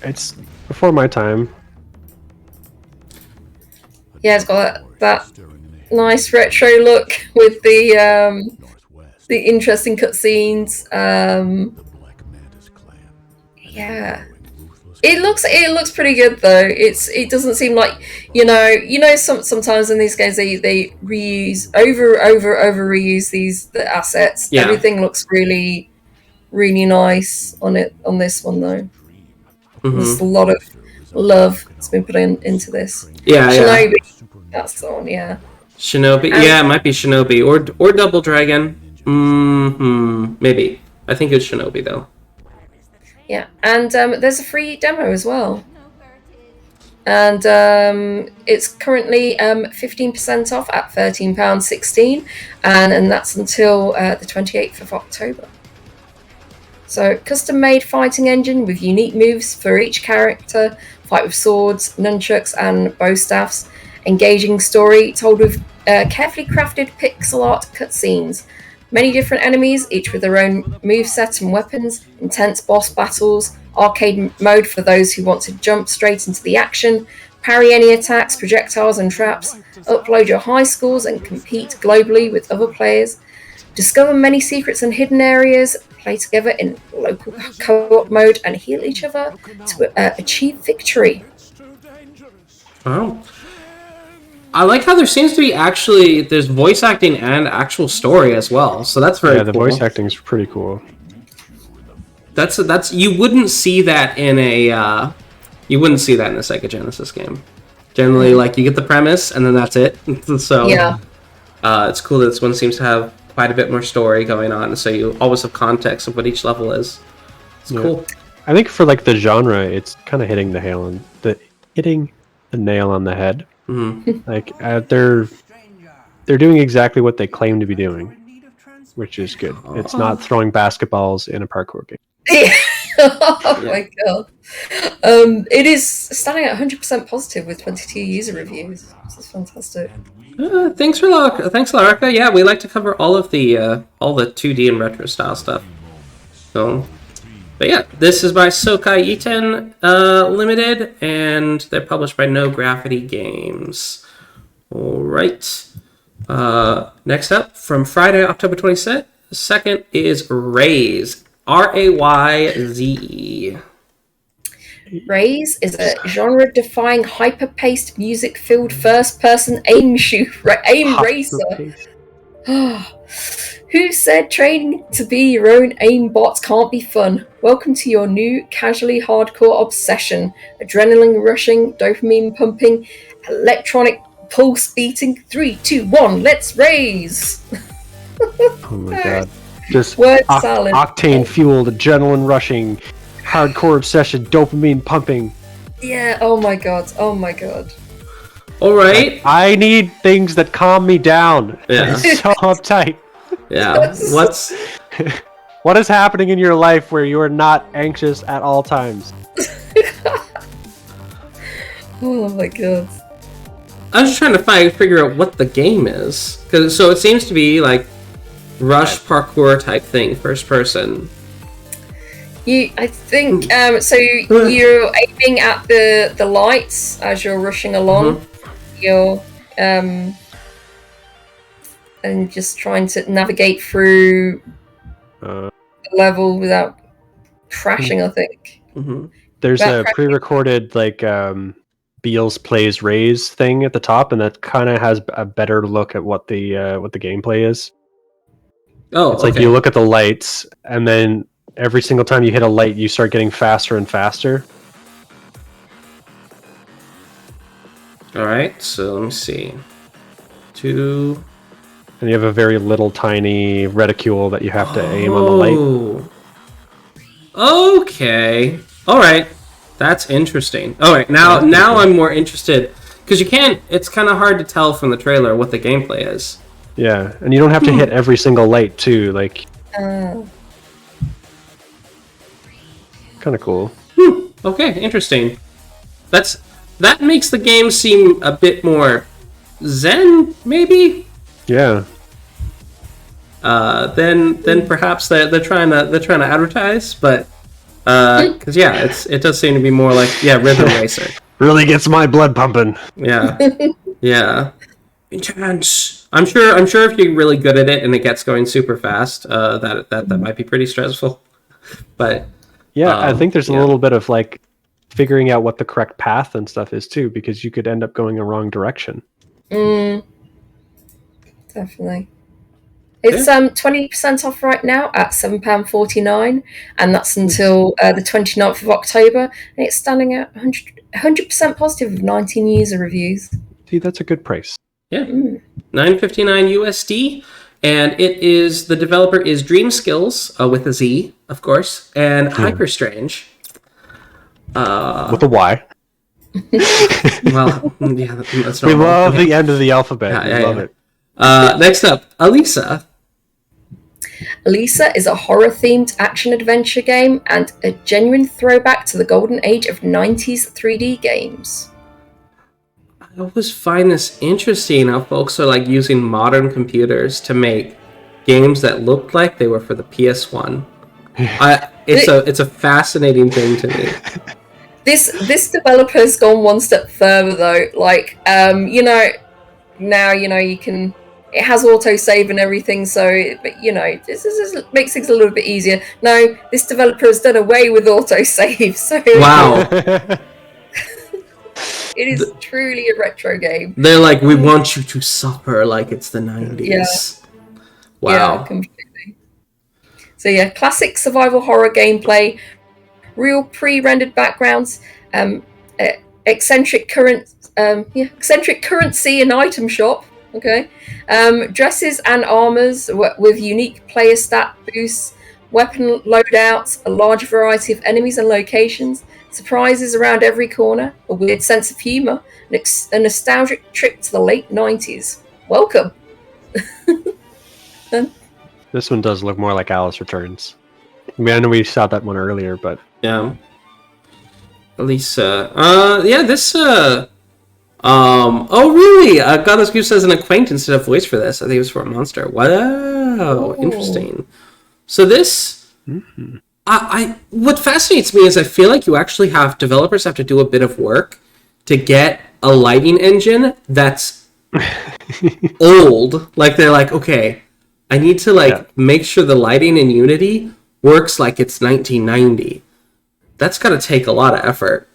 C: It's before my time.
B: Yeah, it's got that nice retro look with the interesting cutscenes. Yeah, it looks pretty good though. It doesn't seem like sometimes in these games they reuse reuse the assets.
A: Yeah.
B: Everything looks really nice on this one though.
A: Mm-hmm.
B: There's a lot of love that's been put into this.
A: Yeah,
B: Shinobi, that's the one. Yeah.
A: Shinobi. Yeah, it might be Shinobi or Double Dragon. Maybe. I think it's Shinobi though.
B: Yeah, and there's a free demo as well. And it's currently 15% off at £13.16, and that's until the 28th of October. So, custom-made fighting engine with unique moves for each character, fight with swords, nunchucks, and bow staffs. Engaging story told with carefully crafted pixel art cutscenes. Many different enemies, each with their own moveset and weapons, intense boss battles, arcade mode for those who want to jump straight into the action, parry any attacks, projectiles and traps, upload your high scores and compete globally with other players, discover many secrets and hidden areas, play together in local co-op mode and heal each other to achieve victory.
A: Oh. I like how there seems to be there's voice acting and actual story as well, so that's very cool.
C: The voice acting is pretty cool.
A: That's you wouldn't see that in a Sega Genesis game. Generally, like, you get the premise and then that's it. So
B: yeah,
A: it's cool that this one seems to have quite a bit more story going on, so you always have context of what each level is. It's cool.
C: I think for like the genre, it's kind of hitting the nail on the head.
A: Mm-hmm.
C: Like they're doing exactly what they claim to be doing, which is good. It's not throwing basketballs in a parkour game.
B: Oh my god! It is standing at 100% positive with 22 user reviews. This is fantastic.
A: Thanks a lot, Reky. Yeah, we like to cover all the 2D and retro style stuff. So, but yeah, this is by Sokai Iten Limited, and they're published by No Gravity Games. All right. Next up, from Friday, October 22nd, is Raze. Rayze.
B: Raze is a genre-defying, hyper-paced, music-filled first-person aim racer. Who said training to be your own aimbot can't be fun? Welcome to your new casually hardcore obsession. Adrenaline rushing, dopamine pumping, electronic pulse beating. 3, 2, 1, let's raise!
C: Oh my god. Just
B: word salad.
C: Octane fueled, adrenaline rushing, hardcore obsession, dopamine pumping.
B: Yeah, oh my god.
A: All right.
C: I need things that calm me down.
A: Yeah.
C: I'm so uptight.
A: Yeah.
C: What is happening in your life where you are not anxious at all times?
B: Oh my god.
A: I'm just trying to figure out what the game is, so it seems to be like rush parkour type thing, first person.
B: I think so. You're aiming at the lights as you're rushing along.
A: Mm-hmm.
B: You're and just trying to navigate through the level without crashing. I think.
A: Mm-hmm.
C: There's a pre-recorded like Beals Plays Raze thing at the top, and that kind of has a better look at what the gameplay is.
A: Oh,
C: it's like you look at the lights, and then every single time you hit a light, you start getting faster and faster.
A: All right, so let me see. 2.
C: And you have a very little tiny reticule that you have to aim on the light.
A: Okay. All right. That's interesting. All right. Now I'm more interested because you can't. It's kind of hard to tell from the trailer what the gameplay is.
C: Yeah, and you don't have to hit every single light too. Like, kind of cool.
A: Okay. Interesting. That makes the game seem a bit more zen, maybe.
C: Yeah.
A: Then perhaps they're trying to advertise, but because it does seem to be more like rhythm racer.
C: Really gets my blood pumping.
A: Yeah, intense. I'm sure if you're really good at it and it gets going super fast, that might be pretty stressful. But
C: I think there's a little bit of like figuring out what the correct path and stuff is too, because you could end up going a wrong direction.
B: Definitely. It's 20% off right now at £7.49, and that's until the 29th of October, and it's standing at 100% positive with 19 user reviews.
C: See, that's a good price.
A: Yeah, $9.59 USD, and the developer is Dream Skills with a Z, of course, and Hyperstrange.
C: With a Y.
A: Well, yeah, that's
C: we love the end of the alphabet. We love it.
A: Next up, Alisa.
B: Alisa is a horror-themed action-adventure game and a genuine throwback to the golden age of 90s 3D games.
A: I always find this interesting how folks are like using modern computers to make games that look like they were for the PS1. It's a fascinating thing to me.
B: This developer's gone one step further though. Like, now you can. It has autosave and everything, so this makes things a little bit easier. No, this developer has done away with autosave, so
A: wow,
B: it is truly a retro game.
A: They're like, we want you to suffer like it's the 90s.
B: Yeah.
A: Wow.
B: Yeah, completely. So yeah, classic survival horror gameplay, real pre-rendered backgrounds, eccentric currency and item shop. Okay, dresses and armors with unique player stat boosts, weapon loadouts, a large variety of enemies and locations, surprises around every corner, a weird sense of humor, a nostalgic trip to the late 90s. Welcome.
C: This one does look more like Alice Returns. I mean, I know we saw that one earlier, but
A: yeah. Alisa. This. Oh really? Goddess Goose has an acquaintance to have voice for this. I think it was for a monster. Wow, interesting. So this, what fascinates me is I feel like developers have to do a bit of work to get a lighting engine that's old. Like they're like, okay, I need to make sure the lighting in Unity works like it's 1990. That's got to take a lot of effort.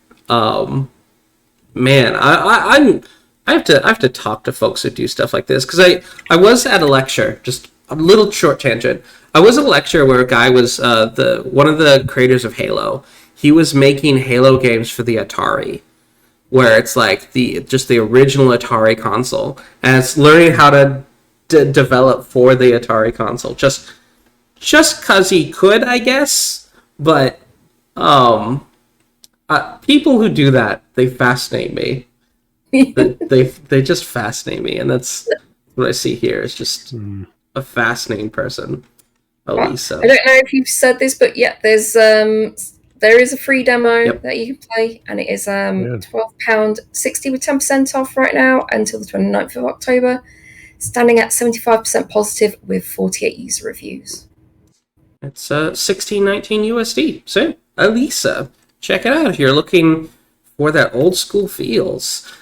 A: Man, I have to talk to folks who do stuff like this, because I was at a lecture, just a little short tangent. I was at a lecture where a guy was one of the creators of Halo. He was making Halo games for the Atari, where it's like the original Atari console, and it's learning how to develop for the Atari console, just because he could, I guess. But people who do that, they fascinate me. they just fascinate me, and that's what I see here. Is just a fascinating person, Alisa.
B: I don't know if you've said this, but yeah, there is a free demo that you can play, and it is £12.60 with 10% off right now until the 29th of October, standing at 75% positive with 48 user reviews.
A: It's $16.19 USD. So Alisa, check it out if you're looking for that old school feels.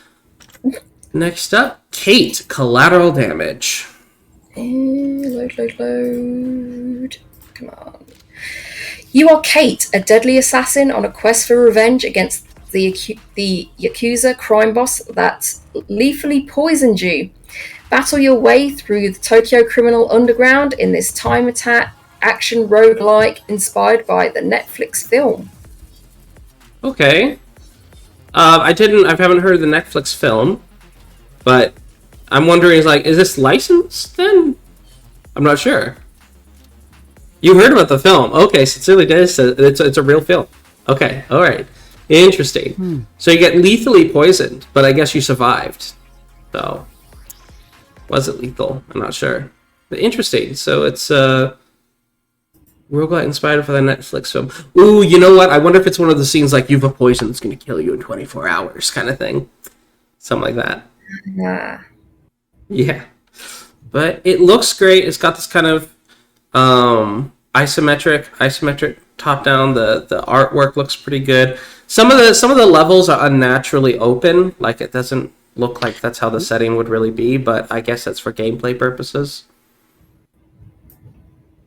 A: Next up, Kate, Collateral Damage.
B: Load. Come on. You are Kate, a deadly assassin on a quest for revenge against the Yakuza crime boss that lethally poisoned you. Battle your way through the Tokyo criminal underground in this time attack action roguelike inspired by the Netflix film.
A: Okay. I haven't heard of the Netflix film, but I'm wondering, is this licensed then? I'm not sure. You heard about the film. Okay, Sincerely Dennis said it's a real film. Okay, alright. Interesting. So you get lethally poisoned, but I guess you survived. So, was it lethal? I'm not sure. But interesting. So it's roguelite inspired for the Netflix film. Ooh, you know what? I wonder if it's one of the scenes like you've a poison that's going to kill you in 24 hours kind of thing. Something like that. Yeah. But it looks great. It's got this kind of isometric top down. The artwork looks pretty good. Some of the levels are unnaturally open. Like, it doesn't look like that's how the setting would really be, but I guess that's for gameplay purposes.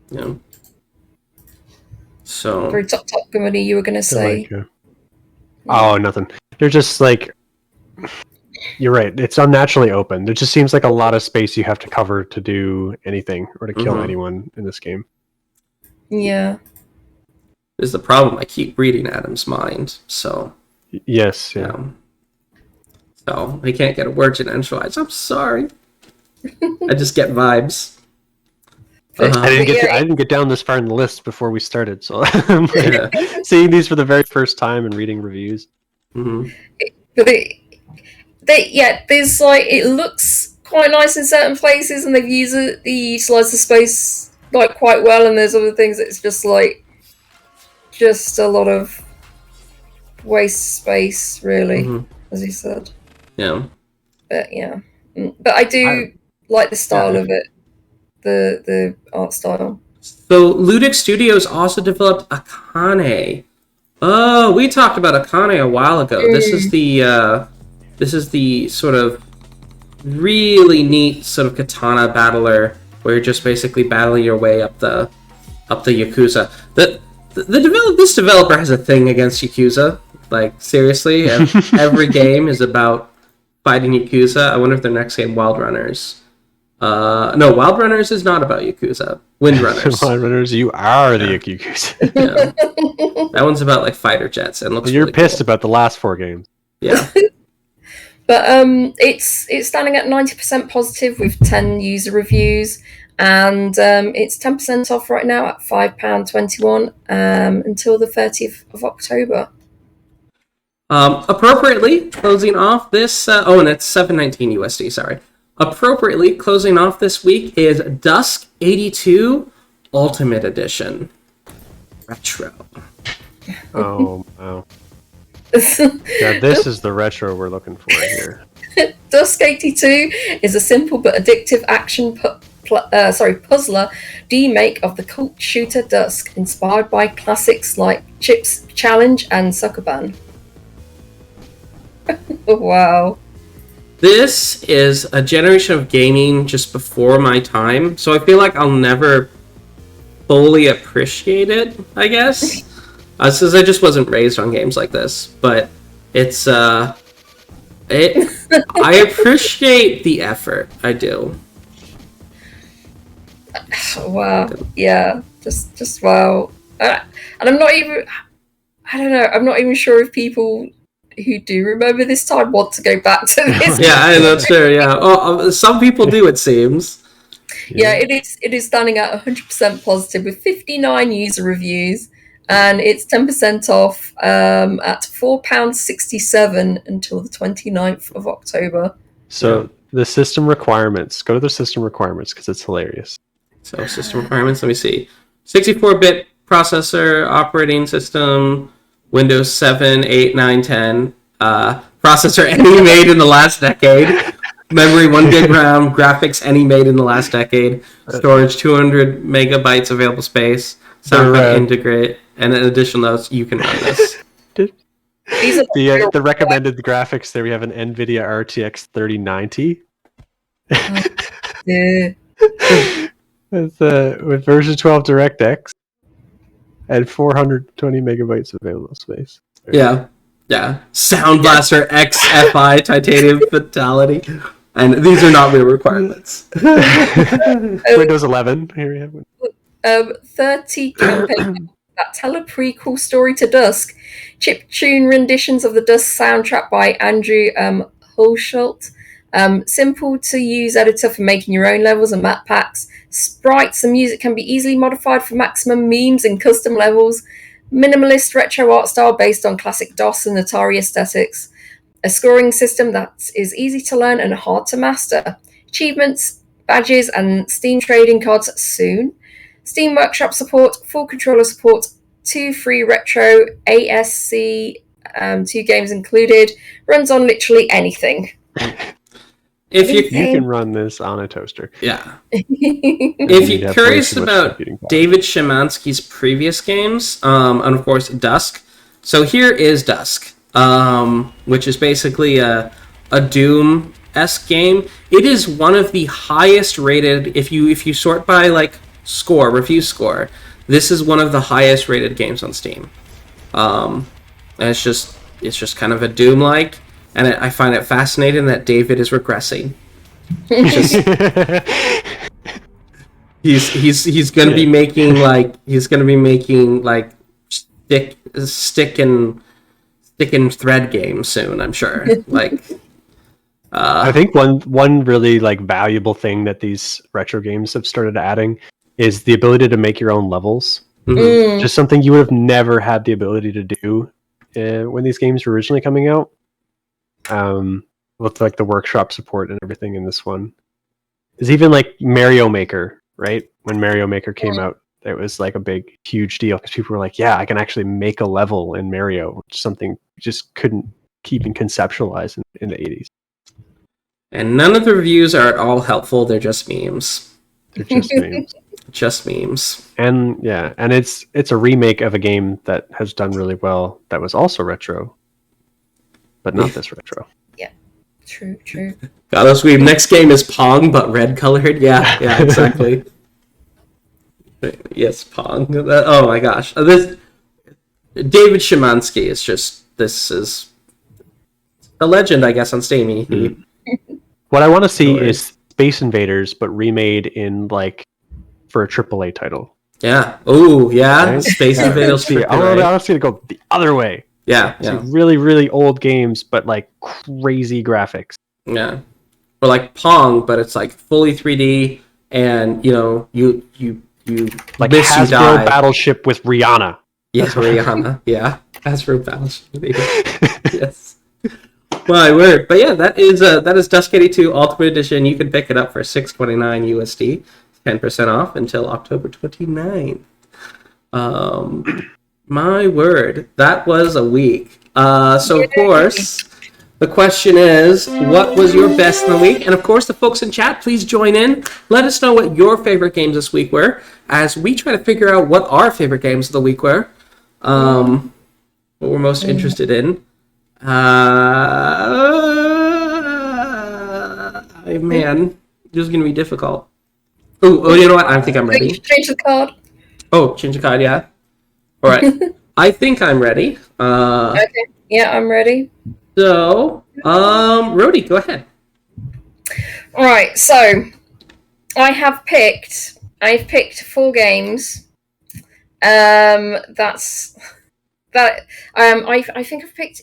A: Yeah. So
B: Very TopGunBunny, you were going to say.
C: Oh, nothing. They're just like, you're right. It's unnaturally open. There just seems like a lot of space you have to cover to do anything or to kill anyone in this game.
B: Yeah.
A: Is the problem. I keep reading Adam's mind, so
C: yes, yeah.
A: So I can't get a word in edgewise. I'm sorry. I just get vibes.
C: I didn't get down this far in the list before we started, so I'm seeing these for the very first time and reading reviews.
B: But there's like, it looks quite nice in certain places, and they utilize the space like quite well, and there's other things that's just like a lot of waste space, really, as you said.
A: Yeah.
B: But yeah, but I do like the style of it. The art style.
A: So Ludic Studios also developed Akane. Oh, we talked about Akane a while ago. This is the sort of really neat sort of katana battler where you're just basically battling your way up the Yakuza. This developer has a thing against Yakuza. Like, seriously, every game is about fighting Yakuza. I wonder if their next game, Wild Runners. No, Wild Runners is not about Yakuza. Wind Runners.
C: Wild Runners, you are the Yakuza.
A: Yeah. That one's about like fighter jets and looks.
C: You're
A: really
C: pissed
A: cool.
C: about the last 4 games.
A: Yeah.
B: But it's standing at 90% positive with 10 user reviews, and it's 10% off right now at £5.21 until the 30th of October.
A: Appropriately closing off this. And it's $7.19 USD. Sorry. Appropriately closing off this week is Dusk 82 Ultimate Edition Retro.
C: Oh wow! Yeah, this is the retro we're looking for here.
B: Dusk 82 is a simple but addictive action puzzler remake of the cult shooter Dusk, inspired by classics like Chips Challenge and Suckerban. Wow.
A: This is a generation of gaming just before my time, so I feel like I'll never fully appreciate it, I guess. Since I just wasn't raised on games like this. But it's, I appreciate the effort. I do.
B: Wow. Yeah. Just wow. And I'm not even, I don't know, I'm not even sure if people who do remember this time want to go back to this.
A: Yeah, I'm not sure. Yeah, some people do. It seems.
B: Yeah, it is standing at 100% positive with 59 user reviews, and it's 10% off at £4.67 until the 29th of October.
C: So the system requirements. Go to the system requirements because it's hilarious.
A: So system requirements. Let me see. 64-bit processor, operating system. Windows 7, 8, 9, 10. Processor any made in the last decade. Memory 1 gig RAM. Graphics any made in the last decade. Storage 200 megabytes available space. Sound card integrate. And in additional notes, you can run this.
C: The recommended graphics there, we have an NVIDIA RTX 3090.
B: Yeah.
C: With version 12 DirectX. And 420 megabytes available space.
A: Yeah. Sound Blaster XFI Titanium Fatality. And these are not real requirements.
C: Windows 11. Here we have
B: 30 campaign that tell a prequel story to Dusk. Chiptune renditions of the Dusk soundtrack by Andrew Hulshult, Simple to use editor for making your own levels and map packs. Sprites and music can be easily modified for maximum memes and custom levels. Minimalist retro art style based on classic DOS and Atari aesthetics. A scoring system that is easy to learn and hard to master. Achievements, badges, and Steam trading cards soon. Steam Workshop support, full controller support, 2 free retro ASC, 2 games included. Runs on literally anything.
A: If
C: you can run this on a toaster.
A: Yeah. If you're curious about David Szymanski's previous games, and of course Dusk. So here is Dusk, which is basically a Doom-esque game. It is one of the highest rated, if you sort by like review score, this is one of the highest rated games on Steam. And it's just kind of a Doom-like. And I find it fascinating that David is regressing. He's going to be making like stick and thread games soon. I'm sure. Like,
C: I think one really like valuable thing that these retro games have started adding is the ability to make your own levels.
A: Mm-hmm.
C: Just something you would have never had the ability to do when these games were originally coming out. With like the workshop support and everything in this one. Is even like Mario Maker, right? When Mario Maker came out, it was like a big, huge deal because people were like, yeah, I can actually make a level in Mario, which is something you just couldn't even conceptualize in the 80s.
A: And none of the reviews are at all helpful. They're just memes.
C: They're just memes.
A: Just memes.
C: And yeah, and it's a remake of a game that has done really well that was also retro. But not this retro.
B: Yeah, true.
A: Carlos Weeb, next game is Pong, but red colored. Yeah, exactly. Yes, Pong. Oh my gosh, this David Szymanski is this is a legend, I guess, on Steam.
C: What I want to see is Space Invaders, but remade in like for a AAA title.
A: Yeah. Oh yeah,
C: right?
A: Space Invaders.
C: I want to see it go the other way.
A: Yeah.
C: Really, really old games, but like crazy graphics.
A: Yeah, or like Pong, but it's like fully 3D, and you
C: like
A: miss,
C: Hasbro
A: you die.
C: Battleship with Rihanna.
A: Yes, Rihanna. Yeah, Hasbro Battleship. Yes. My word, but yeah, that is Dusk 82 Ultimate Edition. You can pick it up for $6.29 USD, 10% off until October 29th. My word, that was a week. So of course, the question is, what was your best in the week? And of course, the folks in chat, please join in. Let us know what your favorite games this week were, as we try to figure out what our favorite games of the week were. What we're most interested in. Man, this is gonna be difficult. Oh, you know what? I think I'm ready.
B: Change the card.
A: Oh, change the card, yeah. All right. I think I'm ready.
B: Okay. Yeah, I'm ready.
A: So, Rhodey, go ahead.
B: All right. So, I've picked 4 games. That's that. I think I've picked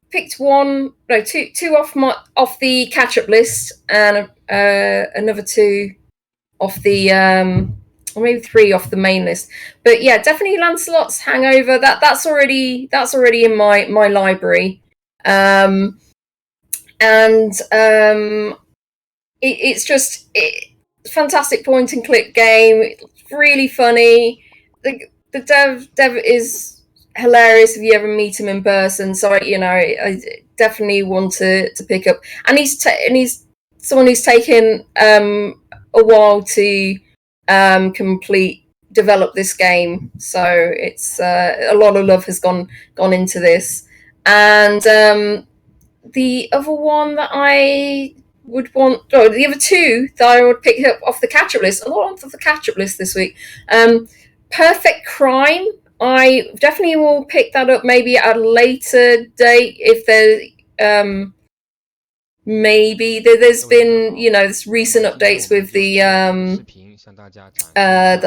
B: picked two off the catch-up list, and another 2 off the or maybe 3 off the main list. But yeah, definitely Lancelot's Hangover. That's already in my library. It's just fantastic point and click game. It's really funny. The dev is hilarious if you ever meet him in person. So I definitely want to pick up. And he's someone who's taken a while to develop this game. So it's a lot of love has gone into this. And the other one that I would want, the other 2 that I would pick up off the catch-up list, a lot off the catch-up list this week. Perfect Crime. I definitely will pick that up maybe at a later date if there maybe there's been this recent updates with the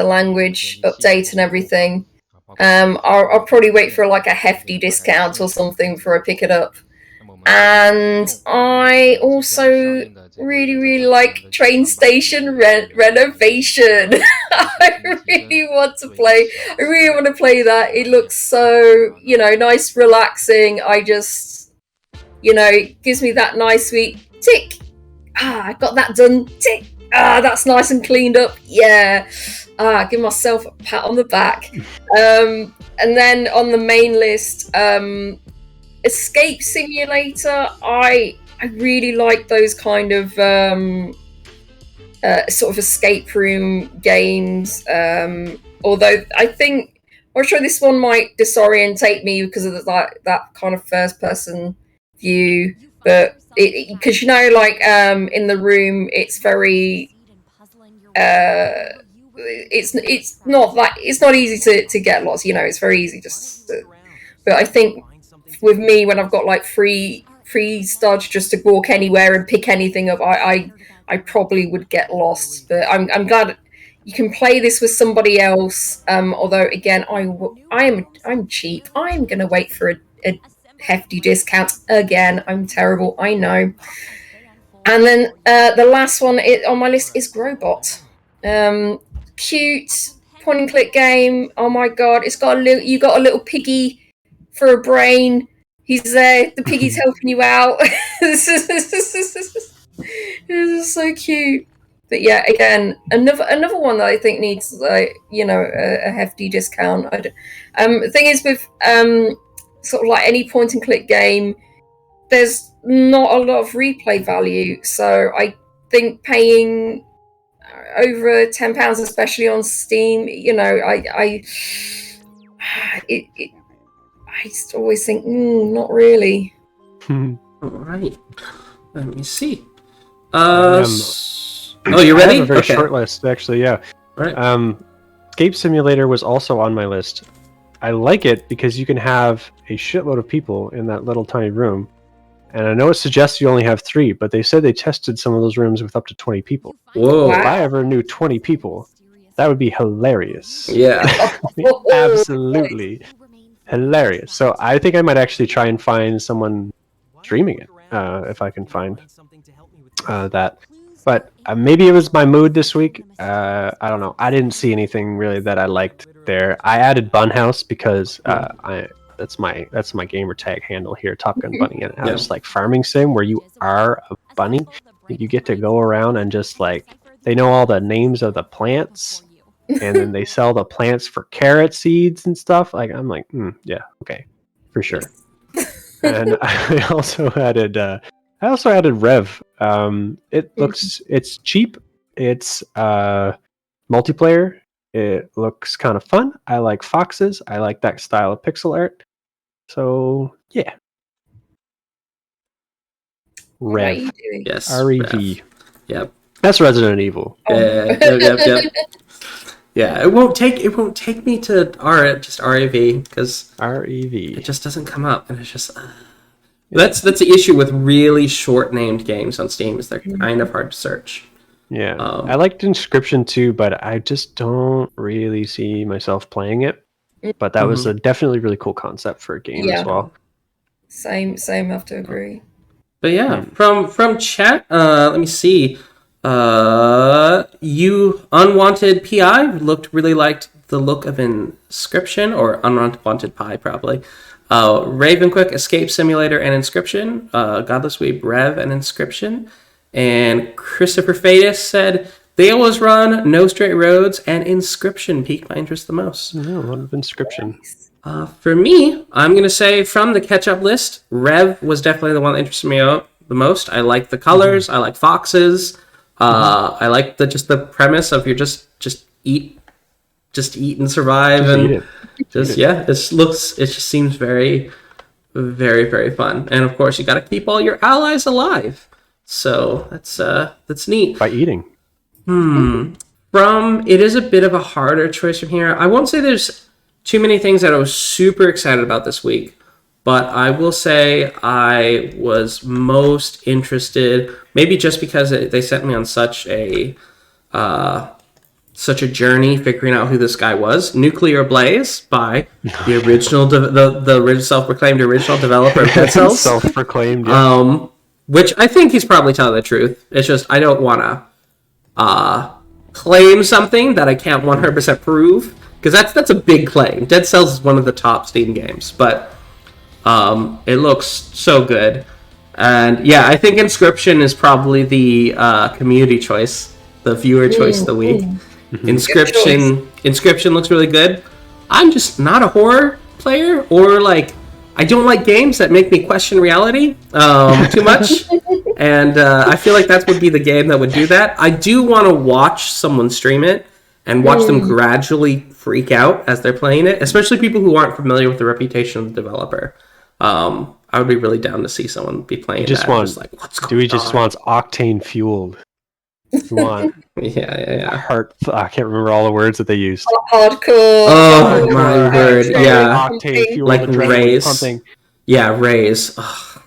B: language update and everything. I'll probably wait for like a hefty discount or something before I pick it up. And I also really like Train Station Renovation. I really want to play that. It looks so, nice, relaxing. I just, it gives me that nice sweet tick. I got that done. Tick. That's nice and cleaned up. Yeah. Give myself a pat on the back. And then on the main list, Escape Simulator. I really like those kind of sort of escape room games. Although I'm sure this one might disorientate me because of that kind of first person view. But because in the room, it's very it's not easy to get lost. It's very easy but I think with me, when I've got like free dodge just to walk anywhere and pick anything up, I probably would get lost. But I'm glad you can play this with somebody else. Although again, I'm cheap. I'm gonna wait for a hefty discount again. I'm terrible, I know. And then the last one on my list is Growbot. Cute point and click game. Oh my god, you got a little piggy for a brain. He's there. The piggy's helping you out. This is so cute. But yeah, again, another one that I think needs a hefty discount. The thing is with sort of like any point and click game, there's not a lot of replay value. So I think paying over £10, especially on Steam, I just always think, not really.
A: All right, let me see. You're ready?
C: I have a very short list, actually. Yeah.
A: Right.
C: Escape Simulator was also on my list. I like it because you can have a shitload of people in that little tiny room. And I know it suggests you only have 3, but they said they tested some of those rooms with up to 20 people.
A: Whoa.
C: If I ever knew 20 people, that would be hilarious.
A: Yeah.
C: Absolutely hilarious. So I think I might actually try and find someone streaming it, if I can find that. But maybe it was my mood this week. I don't know. I didn't see anything really that I liked there. I added Bunhouse because that's my gamer tag handle here, TopGunBunny, and I was like farming sim where you are a bunny. You get to go around and just like they know all the names of the plants, and then they sell the plants for carrot seeds and stuff. Like I'm like, yeah, okay, for sure. And I also added Rev. It's cheap. It's multiplayer. It looks kind of fun. I like foxes. I like that style of pixel art. So yeah. Rev.
A: Yes.
C: R-E-V.
A: Yep.
C: That's Resident Evil.
A: Yep. Yeah, it won't take me to just R-A-V because
C: R-E-V.
A: It just doesn't come up, and it's just that's the issue with really short named games on Steam is they're kind of hard to search.
C: Yeah, I liked Inscryption too, but I just don't really see myself playing it. But that was a definitely really cool concept for a game as well.
B: Same. I have to agree.
A: But yeah, from chat, let me see. You Unwanted PI really liked the look of Inscryption, or Unwanted Pie probably. Ravenquick, Escape Simulator, and Inscryption. Godless Weeb, Rev, and Inscryption. And Christopher Fadis said, They Always Run, No Straight Roads, and Inscryption piqued my interest the most.
C: No, what of Inscryption?
A: For me, I'm going to say from the Catchup list, Rev was definitely the one that interested me out the most. I like the colors. I like foxes. I like the premise of you just eat and survive, and it just seems very, very, very fun. And of course, you got to keep all your allies alive. So that's neat.
C: By eating.
A: It is a bit of a harder choice from here. I won't say there's too many things that I was super excited about this week, but I will say I was most interested, maybe just because they sent me on such a such a journey figuring out who this guy was. Nuclear Blaze by the original, the self-proclaimed original developer of Dead Cells.
C: Self-proclaimed, yeah.
A: Which I think he's probably telling the truth. It's just I don't want to claim something that I can't 100% prove, because that's a big claim. Dead Cells is one of the top Steam games, but it looks so good. And yeah, I think Inscryption is probably the community choice, the viewer choice of the week. Inscryption looks really good. I'm just not a horror player, or like I don't like games that make me question reality too much. And I feel like that would be the game that would do that. I do want to watch someone stream it and watch them gradually freak out as they're playing it, especially people who aren't familiar with the reputation of the developer. I would be really down to see someone be playing that. What's going on?
C: Dewey just wants octane fueled.
A: Yeah.
C: Heart. I can't remember all the words that they used.
B: Hardcore.
A: Oh my word! Yeah,
C: octane fueled,
A: like raise. Pumping. Yeah, raise. Oh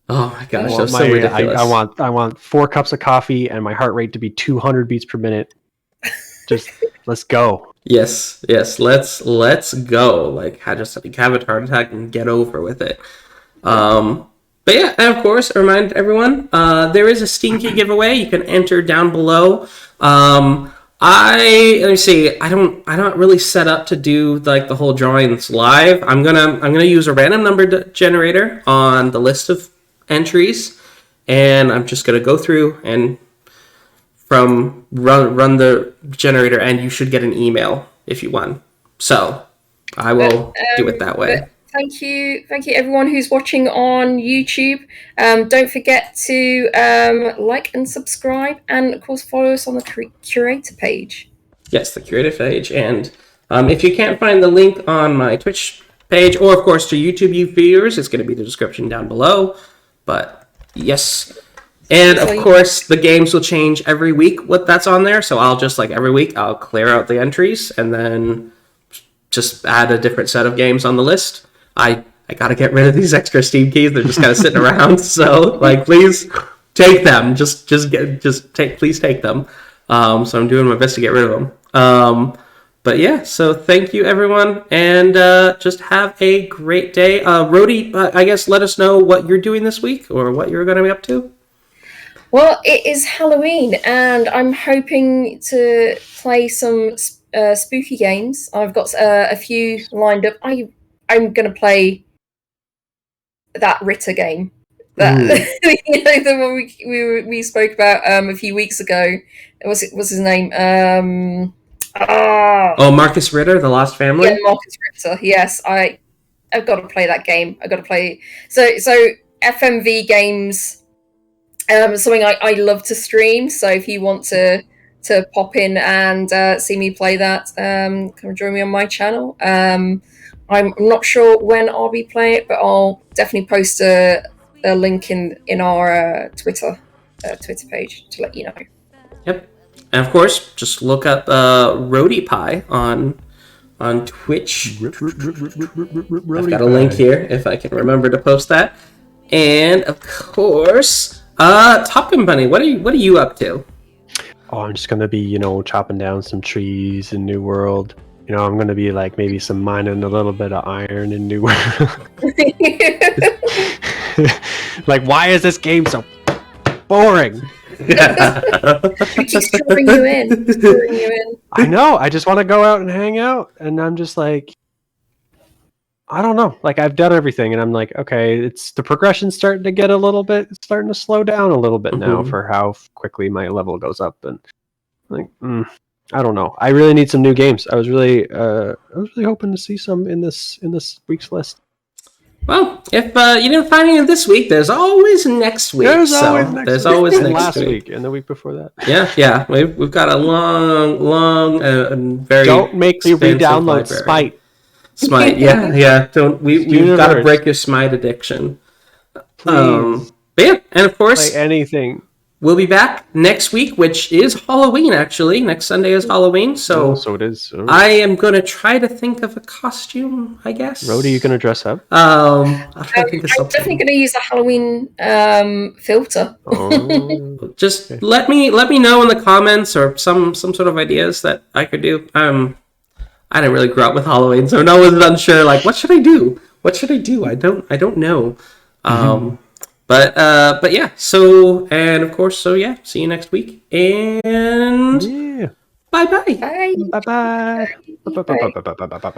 A: my gosh, that's so ridiculous.
C: I want 4 cups of coffee and my heart rate to be 200 beats per minute. Just let's go.
A: Yes, let's go. Like, just have a heart attack and get over with it. But yeah, and of course, I remind everyone, there is a Steam Key giveaway. You can enter down below. Let me see. I don't really set up to do like the whole drawings live. I'm gonna use a random number generator on the list of entries, and I'm just gonna go through and run the generator, and you should get an email if you won. So I will do it that way.
B: Thank you everyone who's watching on YouTube. Don't forget to like and subscribe, and of course follow us on the curator page.
A: Yes, the curator page. And if you can't find the link on my Twitch page, or of course to YouTube viewers, it's going to be the description down below. But yes. And of course, the games will change every week what that's on there. So I'll just, like, every week, I'll clear out the entries and then just add a different set of games on the list. I got to get rid of these extra Steam keys. They're just kind of sitting around. So, like, please take them. Please take them. So I'm doing my best to get rid of them. But yeah, so thank you, everyone. And just have a great day. Rhodey, I guess let us know what you're doing this week or what you're going to be up to.
B: Well, it is Halloween, and I'm hoping to play some spooky games. I've got a few lined up. I'm going to play that Ritter game. The one we spoke about a few weeks ago. What's his name?
A: Marcus Ritter, The Lost Family?
B: Yeah, Marcus Ritter, yes. I've got to play that game. I've got to play... So FMV games... something I love to stream, so if you want to pop in and see me play that, come join me on my channel. I'm not sure when I'll be playing it, but I'll definitely post a link in our Twitter page to let you know.
A: Yep. And of course, just look up Rhodey Pie on Twitch. I've got a link here if I can remember to post that. And of course... TopGunBunny, what are you up to?
C: Oh, I'm just gonna be, chopping down some trees in New World. I'm gonna be like maybe some mining a little bit of iron in New World. Like, why is this game so boring?
B: It keeps drawing you in.
C: I know. I just want to go out and hang out, and I'm just like, I don't know. Like, I've done everything, and I'm like, okay, it's the progression's starting to get it's starting to slow down a little bit now for how quickly my level goes up, and like, I don't know. I really need some new games. I was really hoping to see some in this week's list.
A: Well, if you didn't find any this week, there's always next week.
C: There's always next week.
A: Last
C: week and the week before that.
A: Yeah. We've got a long and very.
C: Don't make me re-download Smite.
A: Smite, yeah. Don't we've got to break your Smite addiction.
C: Please.
A: But yeah, and of course,
C: play anything.
A: we'll be back next week, which is Halloween, actually. Next Sunday is Halloween, so
C: it is. Oh.
A: I am going to try to think of a costume, I guess.
C: Rhodey, are you going to dress up?
A: I'll try to think of
B: I'm
A: something.
B: definitely going to use a Halloween filter.
C: Oh.
A: Just let me know in the comments or some sort of ideas that I could do. I didn't really grow up with Halloween, so no one's unsure. Like, what should I do? What should I do? I don't know. But yeah. So, and of course, so yeah. See you next week. And
C: Yeah.
A: bye bye.
B: Bye.
C: Bye bye. Bye bye. Bye bye. Bye bye.